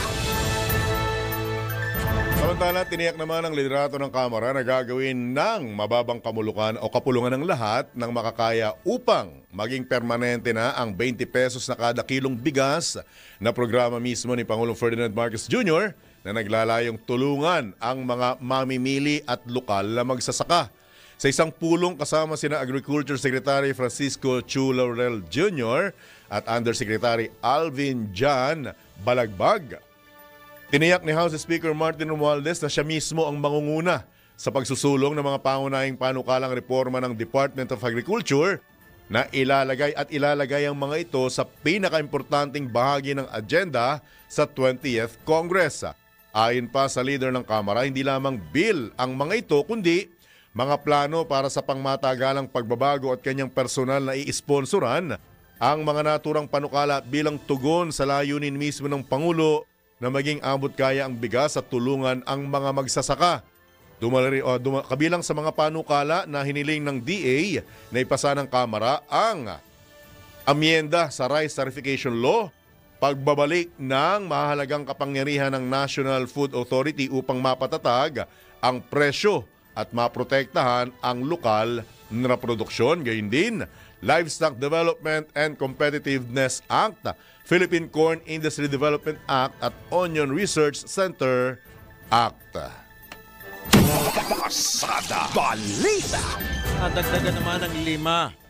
Samantala, tiniyak naman ng liderato ng Kamara na gagawin ng mababang kamulukan o kapulungan ng lahat ng makakaya upang maging permanente na ang 20 pesos na kada kilong bigas na programa mismo ni Pangulong Ferdinand Marcos Jr. na naglalayong tulungan ang mga mamimili at lokal na magsasaka. Sa isang pulong kasama sina Agriculture Secretary Francisco Chu Laurel Jr. at Undersecretary Alvin John Balagbag, tiniyak ni House Speaker Martin Romualdez na siya mismo ang mangunguna sa pagsusulong ng mga pangunahing panukalang reforma ng Department of Agriculture na ilalagay ang mga ito sa pinakaimportanteng bahagi ng agenda sa 20th Congress. Ayon pa sa leader ng Kamara, hindi lamang bill ang mga ito kundi mga plano para sa pangmatagalang pagbabago at kanyang personal na i-sponsoran ang mga naturang panukala bilang tugon sa layunin mismo ng Pangulo na maging abot kaya ang bigas at tulungan ang mga magsasaka. Kabilang sa mga panukala na hiniling ng DA na ipasa ng Kamara ang amyenda sa Rice Tarification Law, pagbabalik ng mahalagang kapangyarihan ng National Food Authority upang mapatatag ang presyo at maprotektahan ang lokal na produksyon, gayon din Livestock Development and Competitiveness Act, Philippine Corn Industry Development Act at Onion Research Center Act. Pasada Balita. At dagdagan naman ng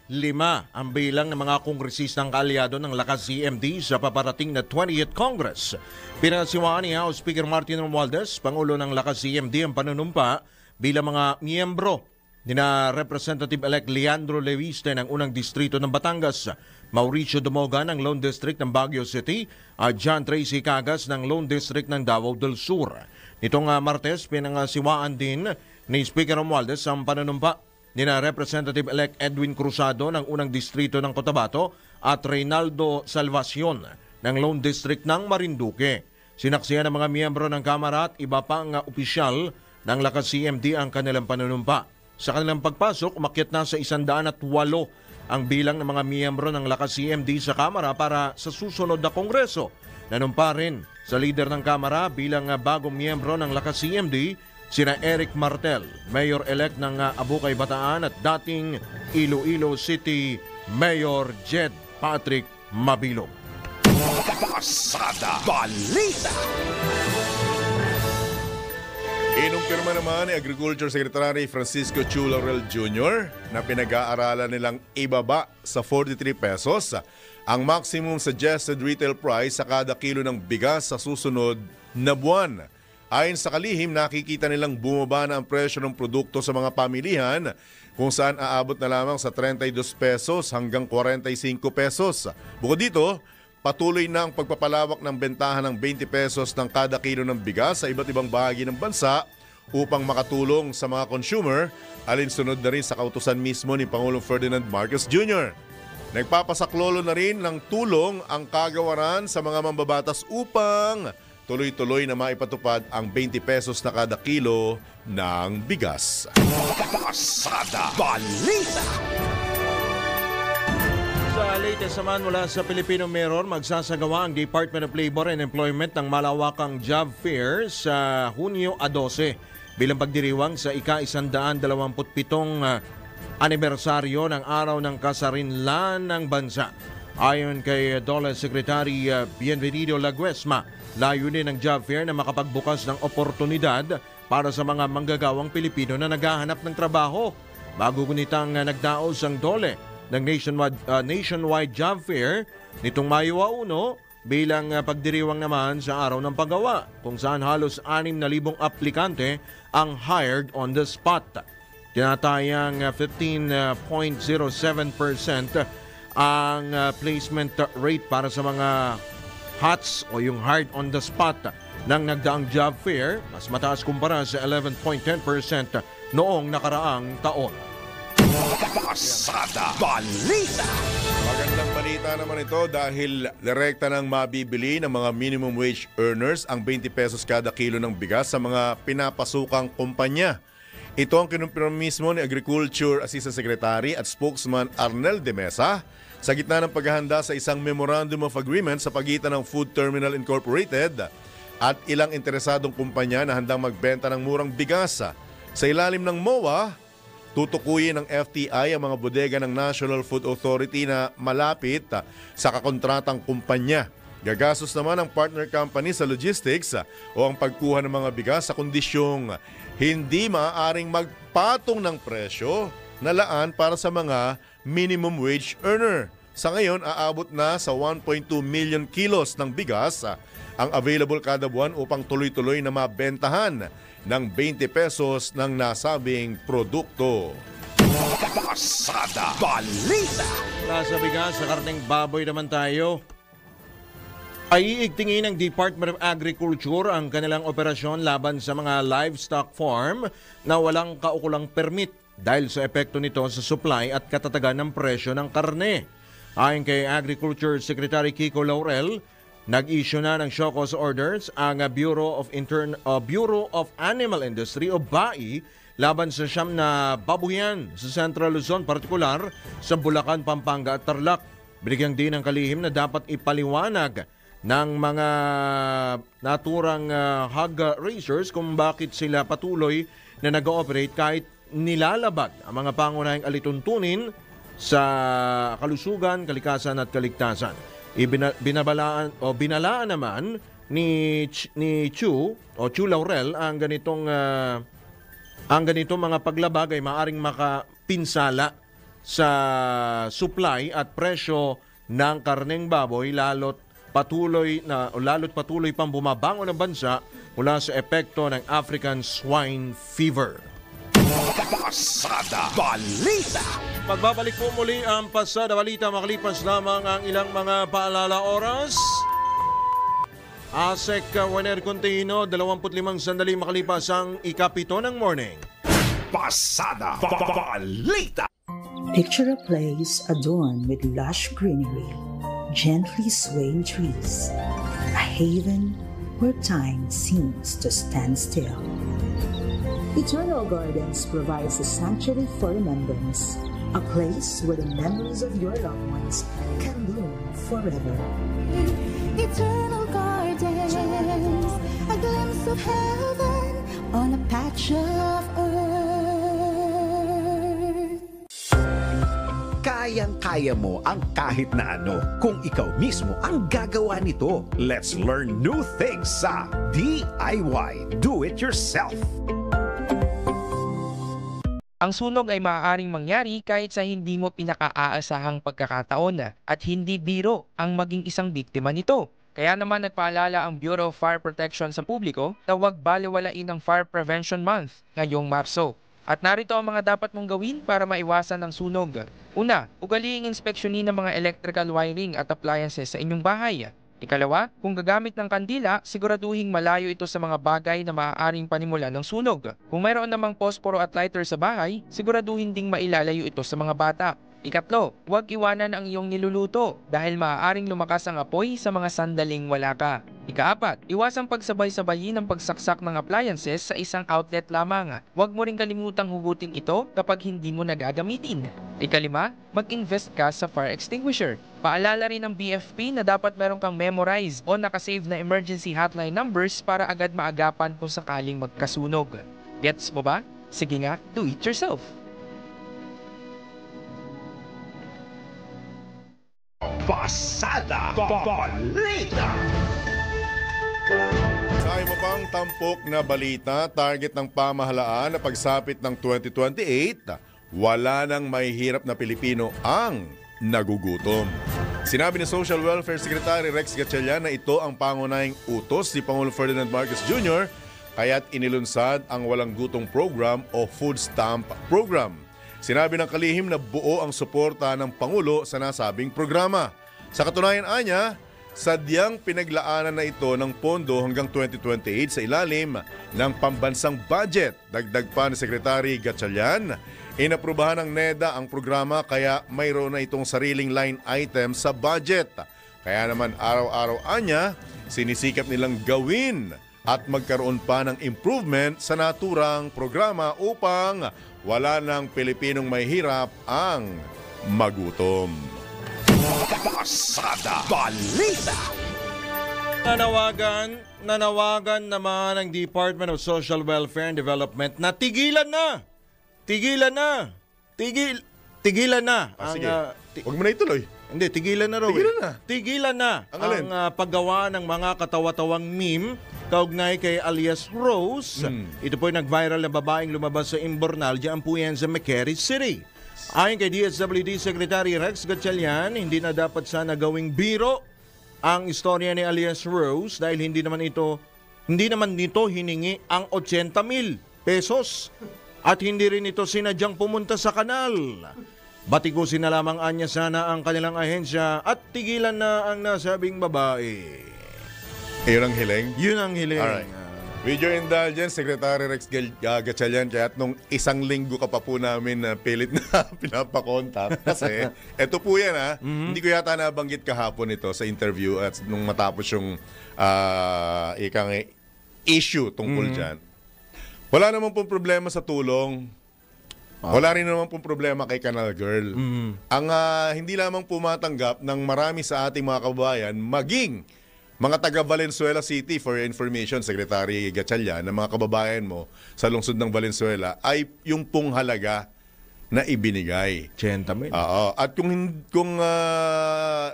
lima ang bilang ng mga kongresistang kaalyado ng Lakas CMD sa paparating na 20th Congress. Pinasiwaan ni House Speaker Martin Romualdez, Pangulo ng Lakas CMD, ang panunumpa bilang mga miyembro ni na Representative-elect Leandro Leviste ng unang distrito ng Batangas, Mauricio Dumoga ng Lone District ng Baguio City at John Tracy Cagas ng Lone District ng Davao del Sur. Nitong Martes, pinangasiwaan din ni Speaker Romualdez ang panunumpa ni na Representative-elect Edwin Cruzado ng unang distrito ng Cotabato at Reynaldo Salvacion ng Lone District ng Marinduque. Sinaksihan ng mga miyembro ng Kamara at iba pang opisyal ng Lakas CMD ang kanilang panunumpa. Sa kanilang pagpasok, umakyat na sa 108 ang bilang ng mga miyembro ng Lakas CMD sa Kamara para sa susunod na Kongreso. Nanumpa rin sa leader ng Kamara bilang bagong miyembro ng Lakas CMD, sina Eric Martel, Mayor-elect ng Abukay Bataan at dating Iloilo City Mayor Jed Patrick Mabilog. Pasada Balita. Inumpirma naman ni Agriculture Secretary Francisco Chu Laurel Jr. na pinag-aaralan nilang ibaba sa 43 pesos ang maximum suggested retail price sa kada kilo ng bigas sa susunod na buwan. Ayon sa kalihim, nakikita nilang bumaba na ang presyo ng produkto sa mga pamilihan kung saan aabot na lamang sa 32 pesos hanggang 45 pesos. Bukod dito, patuloy na ang pagpapalawak ng bentahan ng 20 pesos ng kada kilo ng bigas sa iba't ibang bahagi ng bansa upang makatulong sa mga consumer, alinsunod na rin sa kautusan mismo ni Pangulong Ferdinand Marcos Jr. Nagpapasaklolo na rin ng tulong ang kagawaran sa mga mambabatas upang tuloy-tuloy na maipatupad ang 20 pesos na kada kilo ng bigas. Pasada Balita. Sa latest naman mula sa Filipino Mirror, magsasagawa ang Department of Labor and Employment ng malawakang job fair sa Hunyo 12 bilang pagdiriwang sa ika-127 anibersaryo ng Araw ng Kasarinlan ng Bansa. Ayon kay DOLE Secretary Bienvenido Laguesma, layunin ng job fair na makapagbukas ng oportunidad para sa mga manggagawang Pilipino na naghahanap ng trabaho. Bago gunitang nagdaos ang DOLE ng nationwide job fair nitong Mayo 1 bilang pagdiriwang naman sa araw ng paggawa kung saan halos 6,000 aplikante ang hired on the spot. Tinatayang 15.07% ang placement rate para sa mga HOTS o yung hired on the spot ng nagdaang job fair, mas mataas kumpara sa 11.10% noong nakaraang taon. Pasada Balita. Magandang balita naman ito dahil direkta nang mabibili ng mga minimum wage earners ang 20 pesos kada kilo ng bigas sa mga pinapasukang kumpanya. Ito ang kinumpirma mismo ni Agriculture Assistant Secretary at Spokesman Arnel de Mesa sa gitna ng paghahanda sa isang Memorandum of Agreement sa pagitan ng Food Terminal Incorporated at ilang interesadong kumpanya na handang magbenta ng murang bigas. Sa ilalim ng MOA, tutukuyin ng FTI ang mga bodega ng National Food Authority na malapit sa kakontratang kumpanya. Gagastos naman ang partner company sa logistics o ang pagkuha ng mga bigas sa kondisyong hindi maaaring magpatong ng presyo na laan para sa mga minimum wage earner. Sa ngayon, aabot na sa 1.2 million kilos ng bigas ang available kada buwan upang tuloy-tuloy na mabentahan ng 20 pesos ng nasabing produkto. Pasada Balita. Nasa bigas sa karneng baboy naman tayo. Ay iigtingin ng Department of Agriculture ang kanilang operasyon laban sa mga livestock farm na walang kaukulang permit dahil sa epekto nito sa supply at katatagan ng presyo ng karne. Ayon kay Agriculture Secretary Kiko Laurel, nag-issue na ng show cause orders ang Bureau of Animal Industry o BAI laban sa siyam na babuyan sa Central Luzon, partikular sa Bulacan, Pampanga at Tarlac. Binigyang din ng kalihim na dapat ipaliwanag ng mga naturang hog raisers kung bakit sila patuloy na nag-ooperate kahit nilalabag ang mga pangunahing alituntunin sa kalusugan, kalikasan at kaligtasan. Binalaan naman ni Chu Laurel ang ganitong mga paglabag ay maaring makapinsala sa supply at presyo ng karneng baboy lalo't patuloy pang bumabangon ang bansa mula sa epekto ng African Swine Fever. Pasada Balita. Magbabalik po muli ang Pasada Balita makalipas lamang ang ilang mga paalala oras. Asek Juaner Contino, 25 sandali makalipas ang ikapito ng morning. Pasada Balita. Picture a place adorned with lush greenery, gently swaying trees, a haven where time seems to stand still. Eternal Gardens provides a sanctuary for remembrance, a place where the memories of your loved ones can bloom forever. Eternal Gardens, a glimpse of heaven on a patch of earth. Kayang-kaya mo ang kahit na ano kung ikaw mismo ang gagawa nito. Let's learn new things sa DIY Do It Yourself. Ang sunog ay maaaring mangyari kahit sa hindi mo pinakaaasahang pagkakataon at hindi biro ang maging isang biktima nito. Kaya naman nagpaalala ang Bureau of Fire Protection sa publiko na huwag balewalain ang Fire Prevention Month ngayong Marso. At narito ang mga dapat mong gawin para maiwasan ang sunog. Una, ugaliing inspeksyonin ng mga electrical wiring at appliances sa inyong bahay. Ikalawa, kung gagamit ng kandila, siguraduhing malayo ito sa mga bagay na maaaring panimulan ng sunog. Kung mayroon namang posporo at lighter sa bahay, siguraduhin ding mailalayo ito sa mga bata. Ikatlo, huwag iwanan ang iyong niluluto dahil maaaring lumakas ang apoy sa mga sandaling wala ka. Ikaapat, iwasang pagsabay-sabayin ng pagsaksak ng appliances sa isang outlet lamang. Huwag mo ring kalimutang hugutin ito kapag hindi mo nagagamitin. Ikalima, mag-invest ka sa fire extinguisher. Paalala rin ng BFP na dapat meron kang memorize o nakasave na emergency hotline numbers para agad maagapan kung sakaling magkasunog. Gets mo ba? Sige nga, do it yourself. Pasada Balita. Sa iba pang tampok na balita, target ng pamahalaan na pagsapit ng 2028, wala nang mahihirap na Pilipino ang nagugutom. Sinabi ni Social Welfare Secretary Rex Gatchalian na ito ang pangunahing utos ni Pangulong Ferdinand Marcos Jr. kaya't inilunsad ang Walang Gutom Program o Food Stamp Program. Sinabi ng kalihim na buo ang suporta ng Pangulo sa nasabing programa. Sa katunayan anya, sadyang pinaglaanan na ito ng pondo hanggang 2028 sa ilalim ng pambansang budget. Dagdag pa ni Secretary Gatchalian, inaprubahan ng NEDA ang programa kaya mayroon na itong sariling line item sa budget. Kaya naman araw-araw anya, sinisikap nilang gawin at magkaroon pa ng improvement sa naturang programa upang wala ng Pilipinong may hirap ang magutom. Pasada Balita. Nanawagan naman ang Department of Social Welfare and Development na tigilan na. Tigilan na. Sige, huwag mo na ituloy. Hindi, tigilan na raw. Tigilan na ang paggawa ng mga katawa-tawang meme kaugnay kay alias Rose. Ito po ay nag-viral na babaeng lumabas sa Imbornal diyan po yan sa McCary City. Ayon kay DSWD Secretary Rex Gatchalian, hindi na dapat sana gawing biro ang istorya ni alias Rose dahil hindi naman nito hiningi ang 80,000 pesos at hindi rin ito sinadyang pumunta sa kanal. Batikusin na lamang anya sana ang kanilang ahensya at tigilan na ang nasabing babae. Yun ang hiling? Yun ang hiling. Alright. With your indulgence, Secretary Rex Gatchalian, kaya nung isang linggo ka pa po namin na pilit na pinapakontak. Kasi, eto po yan Hindi ko yata nabanggit kahapon ito sa interview at nung matapos yung issue tungkol dyan. Wala naman pong problema sa tulong. Wala rin naman pong problema kay Canal Girl. Ang hindi lamang pumatanggap ng marami sa ating mga kababayan, maging mga taga Valenzuela City, for your information, Secretary Gatchalian, na mga kababayan mo sa lungsod ng Valenzuela, ay yung pong halaga na ibinigay. 80,000. At kung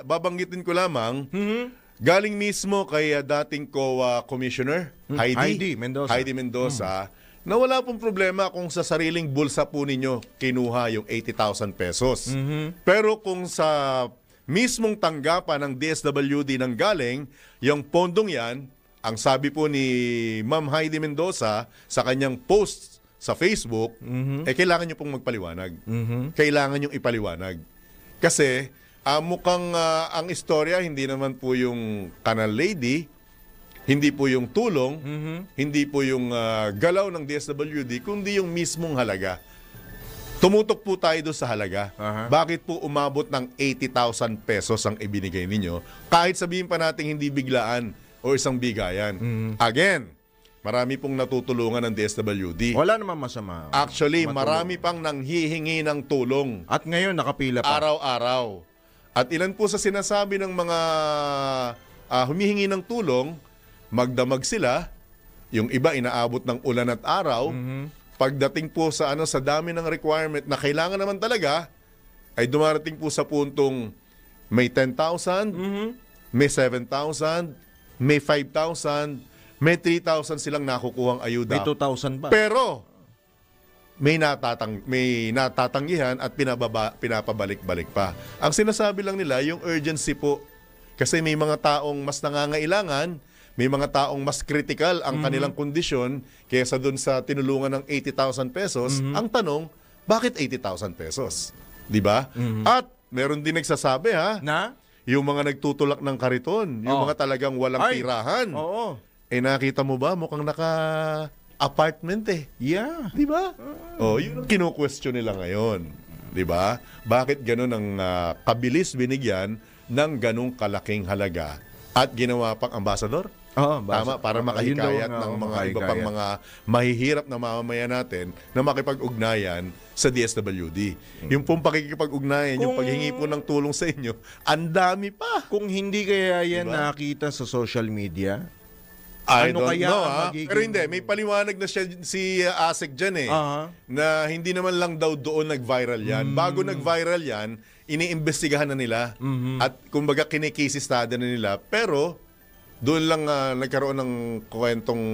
babanggitin ko lamang, galing mismo kay dating COA Commissioner, Heidi Mendoza, na wala pong problema kung sa sariling bulsa po ninyo kinuha yung 80,000 pesos. Pero kung sa mismong tanggapan ng DSWD ng galing, yung pondong yan, ang sabi po ni Ma'am Heidi Mendoza sa kanyang post sa Facebook, kailangan nyo pong magpaliwanag. Kailangan nyo ipaliwanag. Kasi mukhang ang istorya, hindi naman po yung Canal Lady, hindi po yung tulong, hindi po yung galaw ng DSWD, kundi yung mismong halaga. Tumutok po tayo doon sa halaga. Bakit po umabot ng 80,000 pesos ang ibinigay ninyo? Kahit sabihin pa natin hindi biglaan, o isang bigayan. Again, marami pong natutulungan ng DSWD. Wala namang masama. Actually, matulong. marami pang nanghihingi ng tulong. At ngayon, nakapila pa. Araw-araw. At ilan po sa sinasabi ng mga humihingi ng tulong, magdamag sila, yung iba inaabot ng ulan at araw. Pagdating po sa dami ng requirement na kailangan naman talaga, ay dumarating po sa puntong may 10,000, may 7,000, may 5,000, may 3,000 silang nakukuhang ayuda. May 2,000 pa. Pero may natatanggihan at pinapabalik-balik pa. Ang sinasabi lang nila, yung urgency po. Kasi may mga taong mas nangangailangan, may mga taong mas critical ang kanilang kondisyon kaysa dun sa tinulungan ng 80,000 pesos. Ang tanong, bakit 80,000 pesos? Diba? At meron din nagsasabi na yung mga nagtutulak ng kariton, yung mga talagang walang tirahan. Nakita mo ba? Mukhang naka-apartment Yeah. Diba? Yun ang kinu-question nila ngayon. Diba? Bakit ganun ang kabilis binigyan ng ganung kalaking halaga? At ginawa pang ambasador? Tama, para makahikayat ng mga iba pang mga mahihirap na mamamayan natin na makipag-ugnayan sa DSWD. Yung pong pakikipag-ugnayan, yung paghingi po ng tulong sa inyo, ang dami pa. Kung hindi kaya yan nakita sa social media, I don't know, Pero hindi, may paliwanag na siya si Asik dyan na hindi naman lang daw doon nag-viral yan. Bago nag-viral yan, iniimbestigahan na nila at kumbaga kinikisistada na nila. Pero doon lang nagkaroon ng kwentong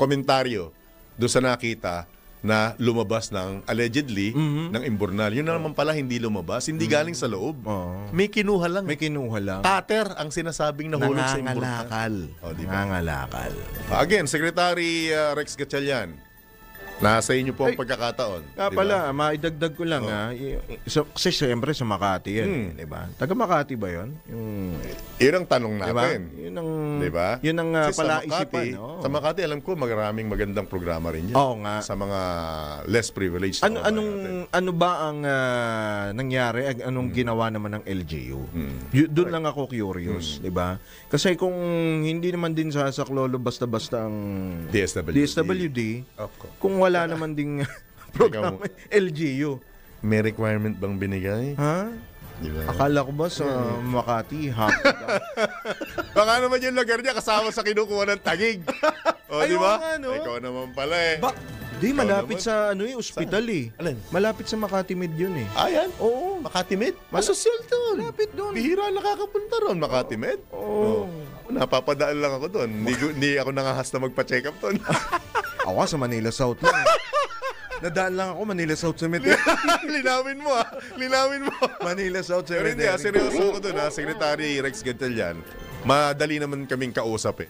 komentaryo doon sa nakita na lumabas ng allegedly ng imburnal. Yun na naman pala hindi lumabas, hindi galing sa loob. May kinuha lang. Cutter ang sinasabing nahulog sa imburnal. Nangangalakal. Again, Secretary Rex Gatchalian, nasa inyo po ang pagkakataon. Pala, maidagdag ko lang kasi siyempre sa Makati yan. Diba? Taga Makati ba yun? Yun ang tanong natin. Yun ang, diba? Yun ang palaisipan. Sa Makati, alam ko, maraming magandang programa rin yan. Oo nga. Sa mga less privileged. Ano ba ang nangyari? Anong ginawa naman ng LGU? Doon lang ako curious. Diba? Kasi kung hindi naman din sasaklolo basta-basta ang DSWD, kung wala naman ding program LGU. May requirement bang binigay? Diba? Akala ko ba sa Makati, baka naman yung lugar niya kasama sa kinukuha ng tagig. Diba? Ikaw naman pala Di, malapit sa ospital Alin? Malapit sa Makati Med yun Yan? Oo. Makati Med? Masosyal doon. Malapit doon. Bihira nakakapunta ron, Makati Med. Napapadaan lang ako doon. Hindi ako nangahas na magpa-check up doon. Ako sa Manila South lang. Nadaan lang ako Manila South Cemetery. Linawin mo Manila South Cemetery. Pero hindi, seryoso ako doon Secretary Rex Gatchalian. Madali naman kaming kausap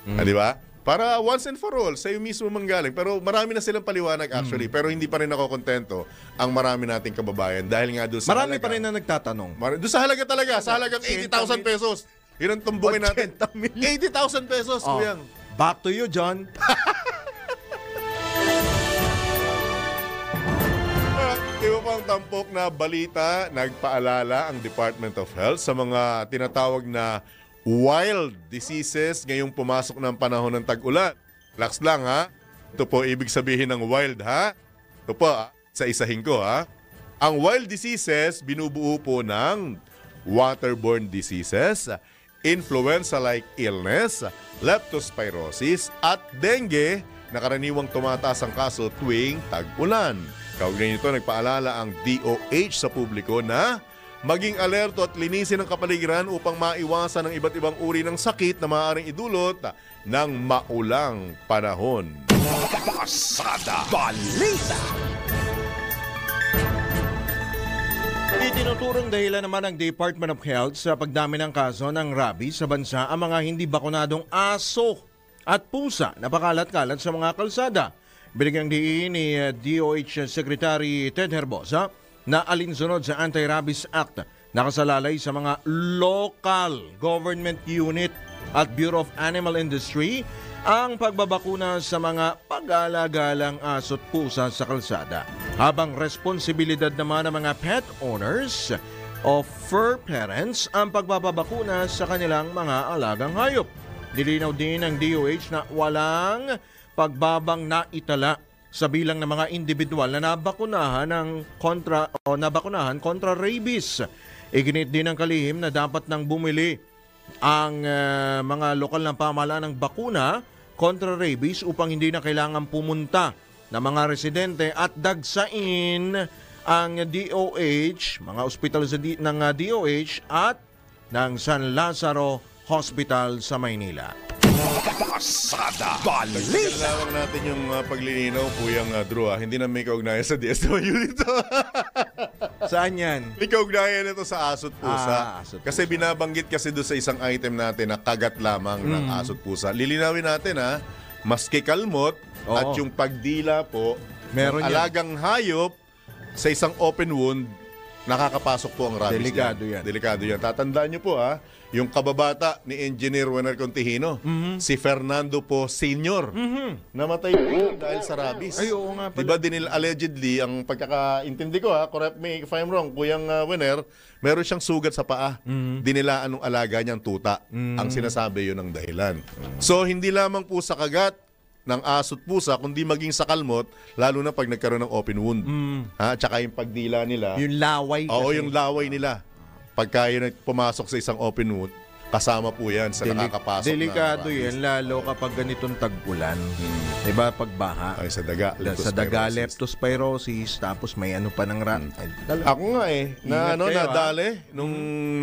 di ba? Para once and for all, sa'yo mismo manggaling. Pero marami na silang paliwanag actually. Pero hindi pa rin ako kontento ang marami nating kababayan. Dahil nga doon sa marami pa rin na nagtatanong. Doon sa halaga talaga. Sa halagang 80,000 pesos. Yun ang tumbungin natin. 80,000 pesos, kuyang. Back to you, John. Iba pang tampok na balita, nagpaalala ang Department of Health sa mga tinatawag na wild diseases ngayong pumasok ng panahon ng tag-ulan. Relax lang Ito po ibig sabihin ng wild Ito po sa isahin ko Ang wild diseases binubuo po ng waterborne diseases, influenza-like illness, leptospirosis at dengue na karaniwang tumataas ang kaso tuwing tag-ulan. Kaugnay nito, nagpaalala ang DOH sa publiko na maging alerto at linisin ang kapaligiran upang maiwasan ang iba't ibang uri ng sakit na maaaring idulot ng maulang panahon. Pasada Balita. Itinuturong dahilan naman ng Department of Health sa pagdami ng kaso ng rabies sa bansa ang mga hindi bakunadong aso at pusa na pakalat-kalat sa mga kalsada. Binigyang diin ni DOH Secretary Ted Herbosa na alinsunod sa Anti-Rabies Act nakasalalay sa mga local government unit at Bureau of Animal Industry ang pagbabakuna sa mga pag-alagalang aso at pusa sa kalsada. Habang responsibilidad naman ng mga pet owners of fur parents ang pagbababakuna sa kanilang mga alagang hayop. Dilinaw din ng DOH na walang pagbabang naitala sa bilang ng mga individual na nabakunahan kontra rabies. Iginit din ng kalihim na dapat nang bumili ang mga lokal na pamahalaan ng bakuna kontra rabies upang hindi na kailangan pumunta ng mga residente at dagsain ang DOH, mga ospital ng DOH at ng San Lazaro Hospital sa Maynila. Pasada Balita! Kailangan natin yung paglilinaw, Kuyang Drew. Hindi na may kaugnayan sa DSWD dito. Saan yan? May kaugnayan ito sa asot pusa. Kasi binabanggit kasi doon sa isang item natin na kagat lamang ng asot pusa. Lilinawin natin maski kalmot at yung pagdila po ng alagang hayop sa isang open wound, nakakapasok po ang rabies. Delikado yan. Tatandaan nyo po yung kababata ni Engineer Werner Contihino, si Fernando po Sr. Namatay po dahil sa rabies. Ay, oo nga pala. Diba allegedly, ang pagkakaintindi ko correct me if I'm wrong, Kuyang Werner, meron siyang sugat sa paa. Dinilaan ng alaga niyang tuta. Ang sinasabi yun ang dahilan. So, hindi lamang po sa kagat ng asot pusa, kundi maging sa kalmot, lalo na pag nagkaroon ng open wound. Tsaka yung pagdila nila. Yung laway. Oo, yung laway nila. Pagka yun pumasok sa isang open wound, kasama po yan sa nakakapasok. Delikado yan, lalo kapag ganitong tag-ulan. Diba, pagbaha. Ay, sa daga. Sa daga, leptospirosis, tapos may ano pa ng Ako nga nadali, nung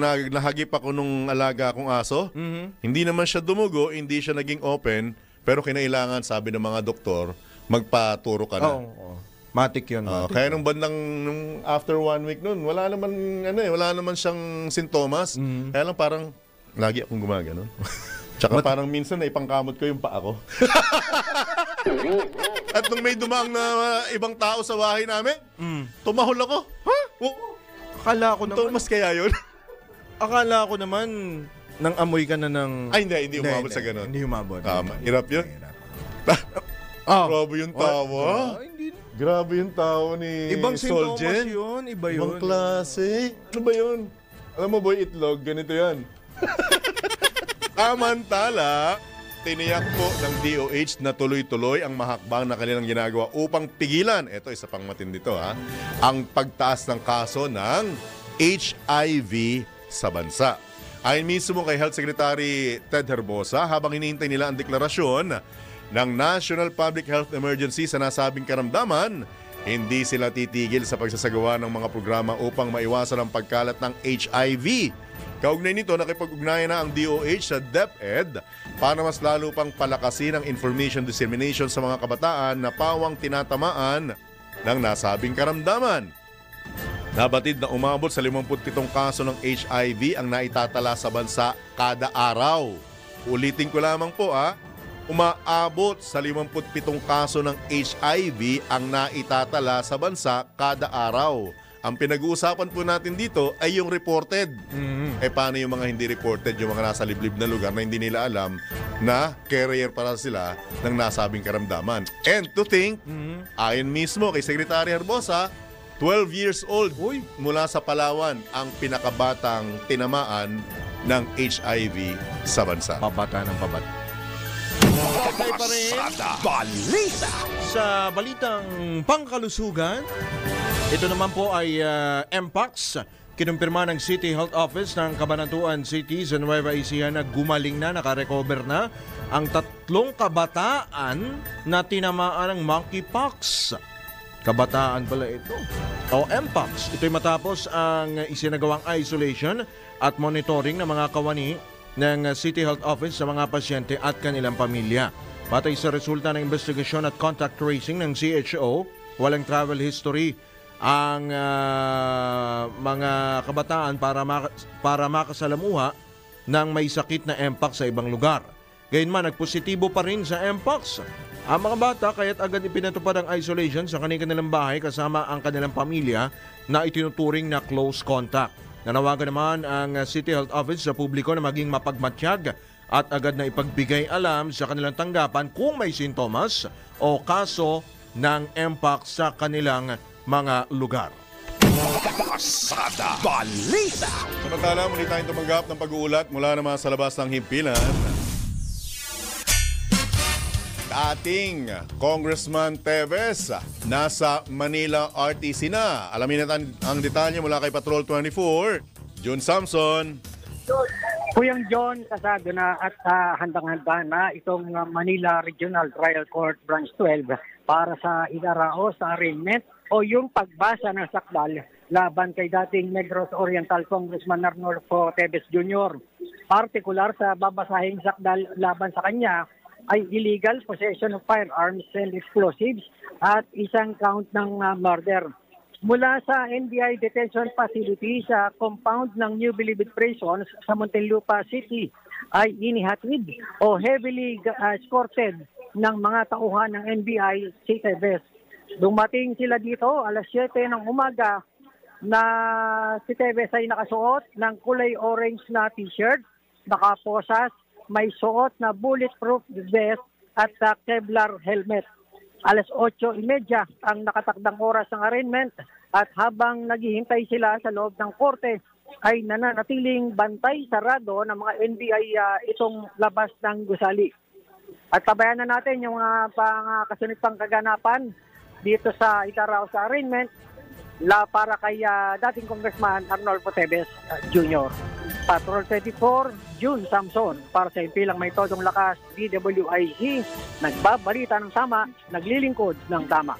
nahagip ako nung alaga akong aso, hindi naman siya dumugo, hindi siya naging open, pero kinailangan, sabi ng mga doktor, magpaturo ka na. Matik yun. Kaya nung after 1 week nun, wala naman siyang sintomas. Kaya lang parang lagi akong gumaganon. Tsaka parang minsan na ipangkamot ko yung paa ko. At nung may dumaang na ibang tao sa bahay namin, tumahol ako. Akala ko naman. Tumas kaya yun? Akala ko naman nang amoy ka na ng... Ay, hindi umabot sa ganun. Hindi umabot. Hirap yun. Grabe yung tawa. Grabe yung tao ni Ibang sintomas Solgen. yun. Iba yun. Ibang klase. Ano ba yun? Alam mo, boy, itlog. Ganito yan. Samantala, tiniyak po ng DOH na tuloy-tuloy ang mahakbang na kanilang ginagawa upang pigilan, ito isa pang matindi to ang pagtaas ng kaso ng HIV sa bansa. Ayon mismo kay Health Secretary Ted Herbosa, habang hinihintay nila ang deklarasyon ng National Public Health Emergency sa nasabing karamdaman, hindi sila titigil sa pagsasagawa ng mga programa upang maiwasan ang pagkalat ng HIV. Kaugnay nito, nakipag-ugnayan na ang DOH sa DepEd para mas lalo pang palakasin ang information dissemination sa mga kabataan na pawang tinatamaan ng nasabing karamdaman. Nabatid na umabot sa 57 kaso ng HIV ang naitatala sa bansa kada araw. Ulitin ko lamang po umaabot sa 57 kaso ng HIV ang naitatala sa bansa kada araw. Ang pinag-uusapan po natin dito ay yung reported. Paano yung mga hindi reported, yung mga nasa liblib na lugar na hindi nila alam na carrier para sila ng nasabing karamdaman. And to think, ayon mismo kay Secretary Herbosa, 12 years old mula sa Palawan ang pinakabatang tinamaan ng HIV sa bansa. Pabata ng pabata. Okay pa rin. Balita! Sa balitang pangkalusugan, ito naman po ay MPOX. Kinumpirma ng City Health Office ng Cabanatuan City sa Nueva Ecija na gumaling na, nakarecover na ang 3 kabataan na tinamaan ng monkeypox. Kabataan pala ito. O MPOX. Ito'y matapos ang isinagawang isolation at monitoring ng mga kawani ng City Health Office sa mga pasyente at kanilang pamilya. Batay sa resulta ng investigasyon at contact tracing ng CHO, walang travel history ang mga kabataan para makasalamuha ng may sakit na MPOX sa ibang lugar. Gayunman, nagpositibo pa rin sa MPOX ang mga bata, kaya't agad ipinatupad ang isolation sa kanilang bahay kasama ang kanilang pamilya na itinuturing na close contact. Nanawagan naman ang City Health Office sa publiko na maging mapagmatsyag at agad na ipagbigay alam sa kanilang tanggapan kung may sintomas o kaso ng MPOX sa kanilang mga lugar. Pasada Balita. Samantala, muli tayong tumanggap ng pag-uulat mula naman sa labas ng himpilan. Dating Congressman Teves nasa Manila RTC na. Alamin natin ang detalye mula kay Patrol 24. June Samson. Kuyang John, kasado na at handang-handa na itong Manila Regional Trial Court Branch 12 para sa idarao sa arraignment o yung pagbasa ng sakdal laban kay dating Negros Oriental Congressman Arnolfo Teves Jr. Partikular sa babasahing sakdal laban sa kanya ay illegal possession of firearms and explosives at isang count ng murder. Mula sa NBI Detention Facility sa compound ng New Bilibid Prisons sa Muntinlupa City ay inihatid o heavily escorted ng mga tauhan ng NBI si Teves. Dumating sila dito alas 7 ng umaga na si Teves ay nakasuot ng kulay orange na t-shirt, nakaposas, may suot na bulletproof vest at Kevlar helmet. Alas 8:30 ang nakatakdang oras ng arraignment at habang naghihintay sila sa loob ng korte ay nananatiling bantay sarado ng mga NBI itong labas ng gusali. At tabayan na natin yung kasunod pang kaganapan dito sa idarao sa arraignment para kay dating Congressman Arnolfo Teves Jr. Patrol 24, June Samson, para sa impilang may todong lakas, DWIZ, nagbabalita ng tama, naglilingkod ng tama.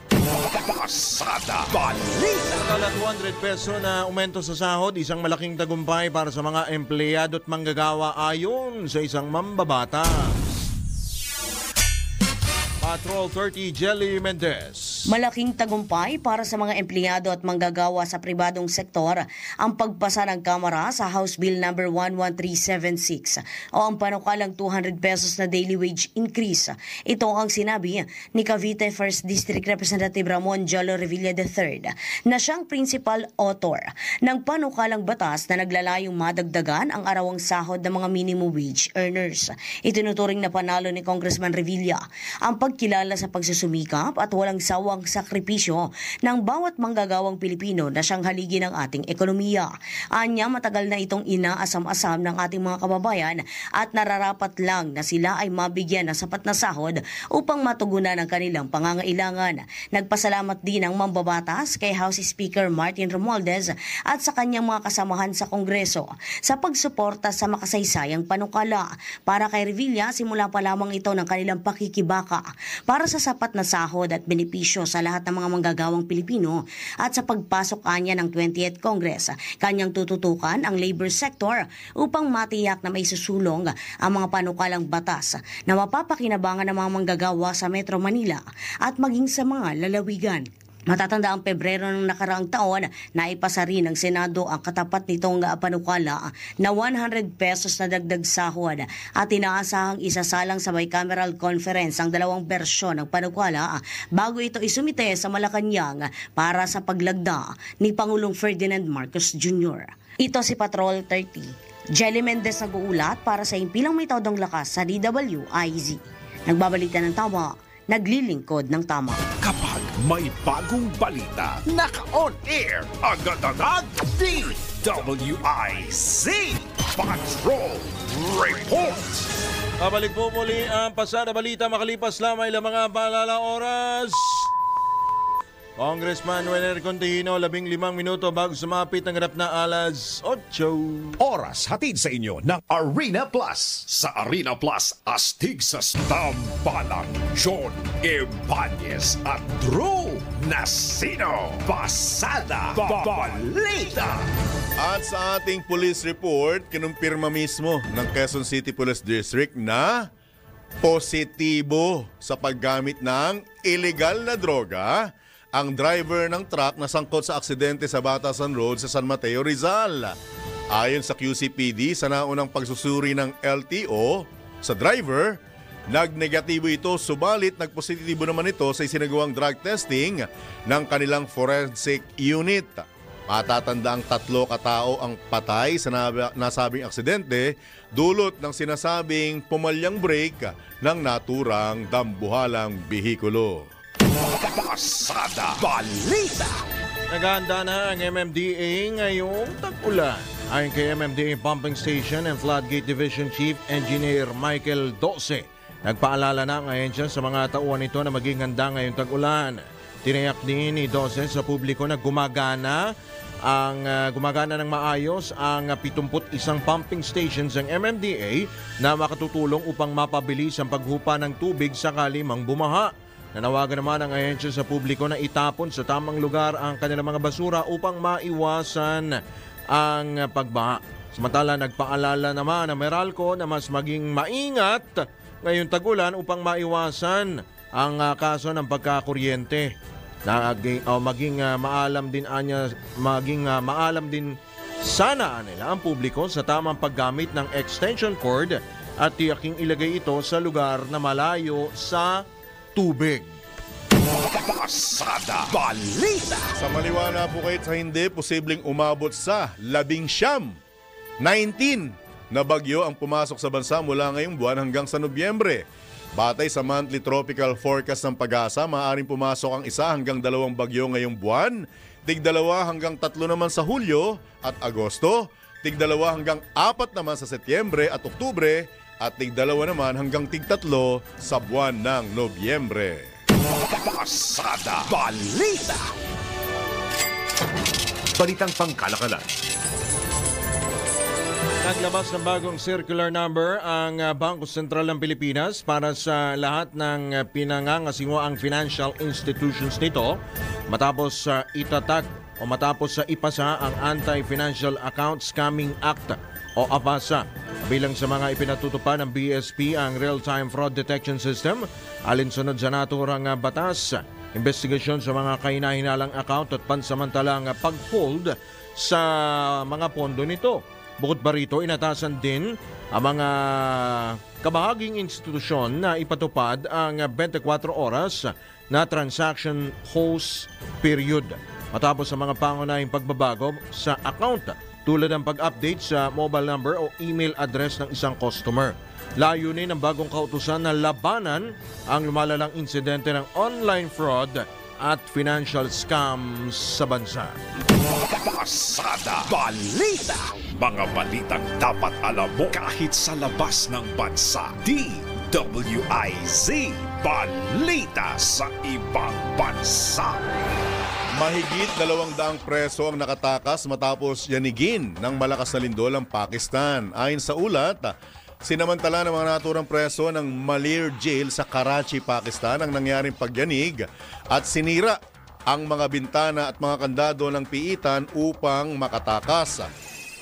Pasada Balita. Tala 200 peso na aumento sa sahod, isang malaking tagumpay para sa mga empleyado at manggagawa ayon sa isang mambabata. Patrol 30, Jelly Mendez. Malaking tagumpay para sa mga empleyado at manggagawa sa pribadong sektor ang pagpasa ng Kamara sa House Bill number 11376 o ang panukalang 200 pesos na daily wage increase. Ito ang sinabi ni Cavite 1st District Representative Ramon Jolo Revilla III na siyang principal author ng panukalang batas na naglalayong madagdagan ang arawang sahod ng mga minimum wage earners. Itinuturing na panalo ni Congressman Revilla ang pagkilala sa pagsusumikap at walang sawang sakripisyo ng bawat manggagawang Pilipino na siyang haligi ng ating ekonomiya. Anya, matagal na itong inaasam-asam ng ating mga kababayan at nararapat lang na sila ay mabigyan ng sapat na sahod upang matugunan ang kanilang pangangailangan. Nagpasalamat din ang mambabatas kay House Speaker Martin Romualdez at sa kanyang mga kasamahan sa Kongreso sa pagsuporta sa makasaysayang panukala. Para kay Revilla, simula pa lamang ito ng kanilang pakikibaka para sa sapat na sahod at benepisyo sa lahat ng mga manggagawang Pilipino at sa pagpasok kanya ng 20th Congress. Kanyang tututukan ang labor sector upang matiyak na may susulong ang mga panukalang batas na mapapakinabangan ng mga manggagawa sa Metro Manila at maging sa mga lalawigan. Matatanda ang Pebrero ng nakaraang taon na ipasa rin ng Senado ang katapat nitong panukala na 100 pesos na dagdag sahod at inaasahang isasalang sa bicameral conference ang dalawang bersyon ng panukala bago ito isumite sa Malacanang para sa paglagda ni Pangulong Ferdinand Marcos Jr. Ito si Patrol 30. Jelly Mendez nag-uulat para sa impilang may todong lakas sa DWIZ. Nagbabalita ng tama, naglilingkod ng tama. Kapag may bagong balita, naka-on air, agad-agad, DWIZ Patrol Report. Babalik po muli ang Pasada Balita makalipas lamang ilang mga balala oras. Congressman Wenner Contihino, 15 minuto bago sumapit ng ganap na alas 8. Oras hatid sa inyo ng Arena Plus. Sa Arena Plus, astig sa tambalang John Ibanez at Drew Nasino. Pasada Balita. At sa ating police report, kinumpirma mismo ng Quezon City Police District na positibo sa paggamit ng illegal na droga ang driver ng truck na sangkot sa aksidente sa Batasan Road sa San Mateo, Rizal. Ayon sa QCPD, sa naunang pagsusuri ng LTO sa driver, nag-negatibo ito, subalit nagpositibo naman ito sa isinagawang drug testing ng kanilang forensic unit. Matatanda ang 3 katao ang patay sa nasabing aksidente dulot ng sinasabing pumalyang brake ng naturang dambuhalang bihikulo. Pasada Balita. Naghahanda na ang MMDA ngayong tag-ulan. Ayon kay MMDA Pumping Station and Floodgate Division Chief Engineer Michael Dose, nagpaalala na ang ahensya sa mga tauhan nito na maging handa ngayong tag-ulan. Tinayak din ni Dose sa publiko na gumagana ng maayos ang 71 pumping stations ng MMDA na makatutulong upang mapabilis ang paghupa ng tubig sakali mang bumaha. Nanawagan naman ang ahensya sa publiko na itapon sa tamang lugar ang kanilang mga basura upang maiwasan ang pagbaha. Samantala, nagpaalala naman ang Meralco na mas maging maingat ngayong tag-ulan upang maiwasan ang kaso ng pagkakuryente. Maging maalam din sana nila ang publiko sa tamang paggamit ng extension cord at tiyaking ilagay ito sa lugar na malayo sa tubig. Pasada Balita. Sa maliwana po kahit sa hindi, posibleng umabot sa 19 na bagyo ang pumasok sa bansa mula ngayong buwan hanggang sa Nobyembre. Batay sa monthly tropical forecast ng Pag-asa, maaaring pumasok ang 1 hanggang 2 bagyo ngayong buwan, tig 2 hanggang 3 naman sa Hulyo at Agosto, tig 2 hanggang 4 naman sa Setyembre at Oktubre, at tig 2 naman hanggang tig 3 sa buwan ng Nobyembre. Pasada Balita. Balitang pangkalakalan. Naglabas ng bagong circular number ang Bangko Sentral ng Pilipinas para sa lahat ng pinangangasingoang financial institutions nito matapos matapos ipasa ang Anti-Financial Account Scamming Act o AFASA. Bilang sa mga ipinatutupad ng BSP ang Real-Time Fraud Detection System, alinsunod sa naturang batas, investigasyon sa mga kahinahinalang account at pansamantalang pag-hold sa mga pondo nito. Bukod pa rito, inatasan din ang mga kabahaging institusyon na ipatupad ang 24 oras na transaction host period. Matapos sa mga pangunahing pagbabago sa account tulad ng pag-update sa mobile number o email address ng isang customer. Layunin ng bagong kautusan na labanan ang lumalalang insidente ng online fraud at financial scams sa bansa. Pasada Balita. Mga balitang dapat alam mo kahit sa labas ng bansa. DWIZ Balita sa ibang bansa. Mahigit 200 preso ang nakatakas matapos yanigin ng malakas na lindol ang Pakistan. Ayon sa ulat, sinamantala ng mga naturang preso ng Malir Jail sa Karachi, Pakistan ang nangyaring pagyanig at sinira ang mga bintana at mga kandado ng piitan upang makatakas.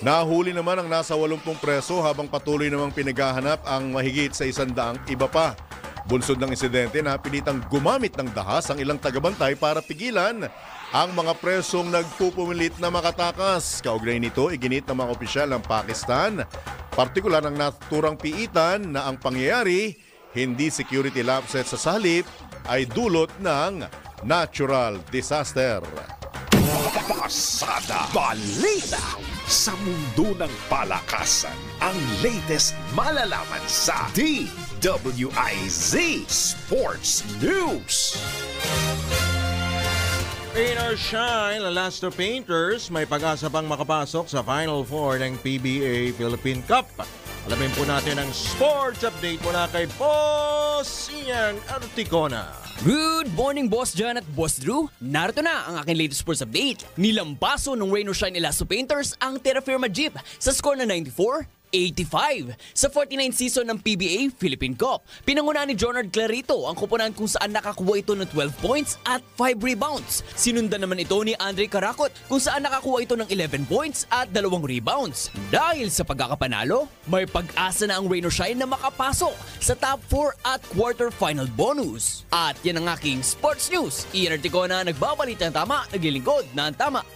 Nahuli naman ang nasa 80 preso habang patuloy namang pinaghahanap ang mahigit sa 100 iba pa. Bunsod ng insidente na pilitang gumamit ng dahas ang ilang tagabantay para pigilan ang mga presong nagpupumilit na makatakas. Kaugnay nito, iginit ng mga opisyal ng Pakistan, partikular ng naturang piitan na ang pangyayari, hindi security lapses sa halip, ay dulot ng natural disaster. Pasada Balita. Sa mundo ng palakasan, ang latest malalaman sa DWIZ Sports News. Rain or shine, Lalaster Painters may pag-asa pang makapasok sa Final Four ng PBA Philippine Cup. Alamin po natin ang sports update mula kay Boss Ian Articona. Good morning, Boss John at Boss Drew. Narito na ang aking latest sports update. Nilampaso ng Rain or Shine Elasto Painters ang Terra Firma Jeep sa score na 94-85 sa 49th season ng PBA Philippine Cup. Pinangunahan ni Jonard Clarito ang koponan kung saan nakakuha ito ng 12 points at 5 rebounds. Sinundan naman ito ni Andre Caracot kung saan nakakuha ito ng 11 points at 2 rebounds. Dahil sa pagkakapanalo, may pag-asa na ang Rain or Shine na makapasok sa top 4 at quarterfinal bonus. At yan ang aking sports news. Ian Articona, nagbabalita ng tama, naglilingkod ng tama.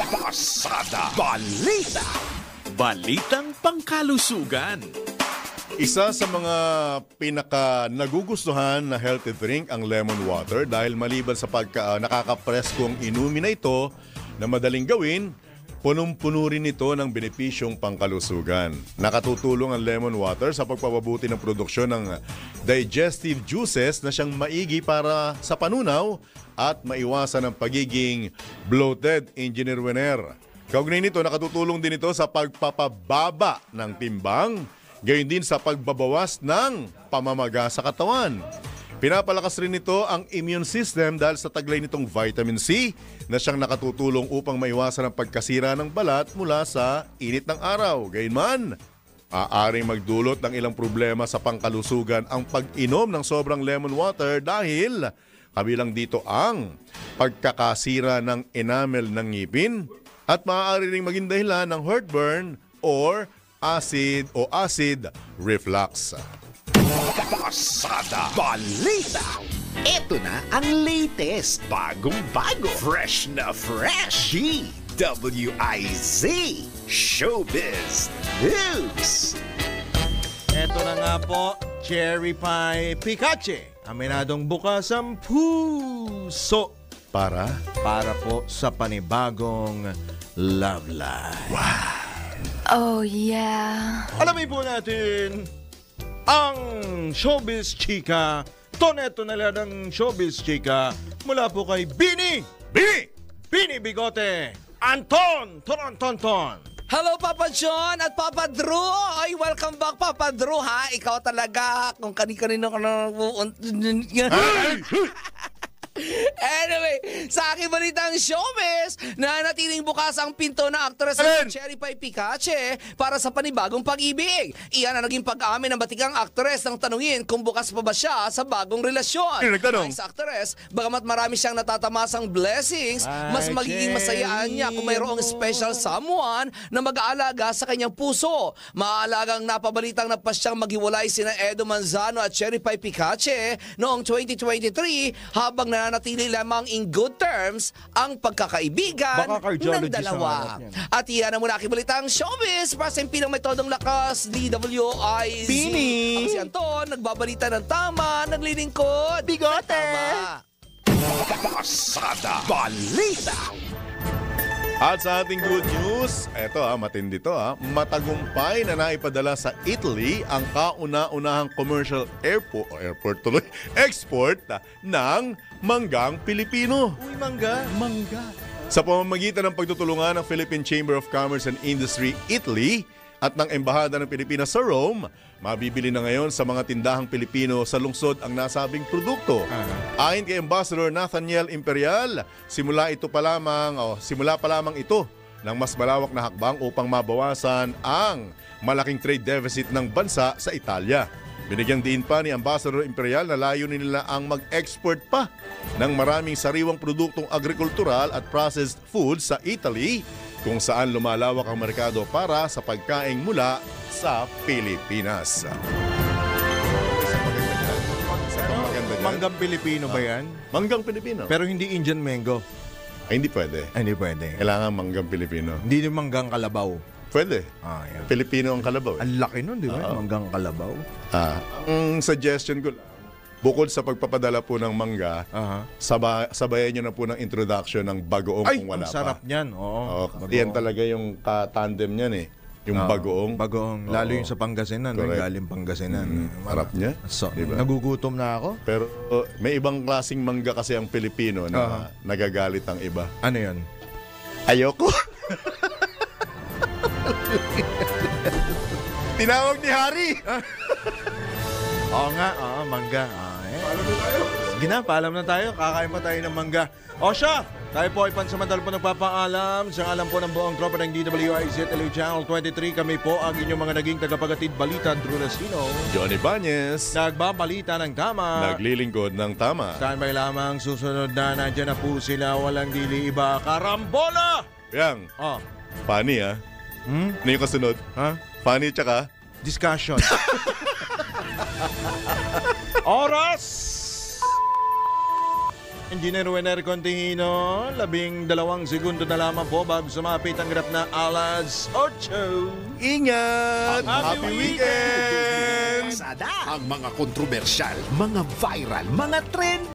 Pasada Balita. Balitang pangkalusugan. Isa sa mga pinaka-nagugustuhan na healthy drink ang lemon water dahil maliban sa nakakapreskong inumin na ito na madaling gawin, Punong-puno rin ito ng benepisyong pangkalusugan. Nakatutulong ang lemon water sa pagpapabuti ng produksyon ng digestive juices na siyang maigi para sa panunaw at maiwasan ang pagiging bloated, Engineer Wener. Kaugnay nito, nakatutulong din ito sa pagpapababa ng timbang, gayon din sa pagbabawas ng pamamaga sa katawan. Pinapalakas rin nito ang immune system dahil sa taglay nitong vitamin C na siyang nakatutulong upang maiwasan ang pagkasira ng balat mula sa init ng araw. Gayunman, aaring magdulot ng ilang problema sa pangkalusugan ang pag-inom ng sobrang lemon water dahil kabilang dito ang pagkakasira ng enamel ng ngipin at maaari ring maging dahilan ng heartburn or acid reflux. Pasada Balita. Ito na ang latest, bagong-bago, fresh na fresh, DWIZ Showbiz News. Ito na nga po, Cherry Pie Pikachu. Aminadong bukas ang puso. Para po sa panibagong love life. Wow! Oh, yeah. Alamin po natin ang Showbiz Chika. Toneto na lang ng Showbiz Chika mula po kay Bini Bigote Anton Torontonton. Hello, Papa John at Papa Drew. Ay, welcome back, Papa Drew, ha? Ikaw talaga, kung kanino ka na... Anyway, sa aking balitang showbiz, nanatiling bukas ang pinto na actress na Cherry Pie Pikachu para sa panibagong pag-ibig. Iyan ang naging pag-amin ng batikang actress nang tanungin kung bukas pa ba siya sa bagong relasyon. Ay sa actress, bagamat marami siyang natatamasang blessings, mas magiging masayaan niya kung mayroong special someone na mag-aalaga sa kanyang puso. Maalagang napabalitang napasyang maghiwalay sina Edo Manzano at Cherry Pie Pikachu noong 2023 habang nanatili lamang in good terms ang pagkakaibigan ng dalawa. At iyan ang muna kibalitang showbiz para sa impinang may todong lakas, DWIZ. Ang si Anton, nagbabalita ng tama, naglilingkod. Bigote! Pasada Balita. At sa ating good news, eto matindi to matagumpay na naipadala sa Italy ang kauna-unahang commercial export ng manggang Pilipino. Uy, mangga. Sa pamamagitan ng pagtutulungan ng Philippine Chamber of Commerce and Industry Italy at ng Embahada ng Pilipinas sa Rome, mabibili na ngayon sa mga tindahang Pilipino sa lungsod ang nasabing produkto. Ayon kay Ambassador Nathaniel Imperial, simula pa lamang ito ng mas malawak na hakbang upang mabawasan ang malaking trade deficit ng bansa sa Italia. Binigyang diin pa ni Ambassador Imperial na layunin nila ang mag-export pa ng maraming sariwang produktong agrikultural at processed foods sa Italy, kung saan lumalawak ang merkado para sa pagkain mula sa Pilipinas. Manggang Pilipino ba yan? Manggang Pilipino. Pero hindi Indian mango. Ay, hindi pwede. Hindi pwede. Kailangan manggang Pilipino. Hindi yung manggang kalabaw. Pwede. Yan. Pilipino ang kalabaw. Ang laki nun, di ba? Manggang kalabaw. Ang suggestion ko, bukod sa pagpapadala po ng mangga, sabayan nyo na po ng introduction ng bagoong kung wala pa. Ay, sarap niyan. Oo. Yan talaga yung tandem niyan eh. Yung bagoong. Bagoong. Lalo yung sa Pangasinan. Galing Pangasinan. Sarap niya. So, diba? Nagugutom na ako. Pero may ibang klaseng mangga kasi ang Pilipino na nagagalit ang iba. Ano yun? Ayoko. Tinawag ni Hari. Oo nga, mangga. Paalam na tayo. Kakain pa tayo ng mangga. O siya, tayo po ay pansamantala po nagpapaalam. Sa alam po ng buong tropa ng DWIZ Channel 23, kami po ang inyong mga naging tagapagatid balita, Drew Nasino, Johnny Bañez, nagbabalita ng tama, naglilingkod ng tama. Standby lamang, susunod na nandyan na po sila, walang dili iba, Karambola! Yang, funny Ano yung kasunod? Funny tsaka? Discussion. Oras! Engineer Wener Continhino, 12 segundo na lamang po bago sumapit ang grap na alas 8. Ingat! Happy weekend! Ang mga kontrobersyal, mga viral, mga trend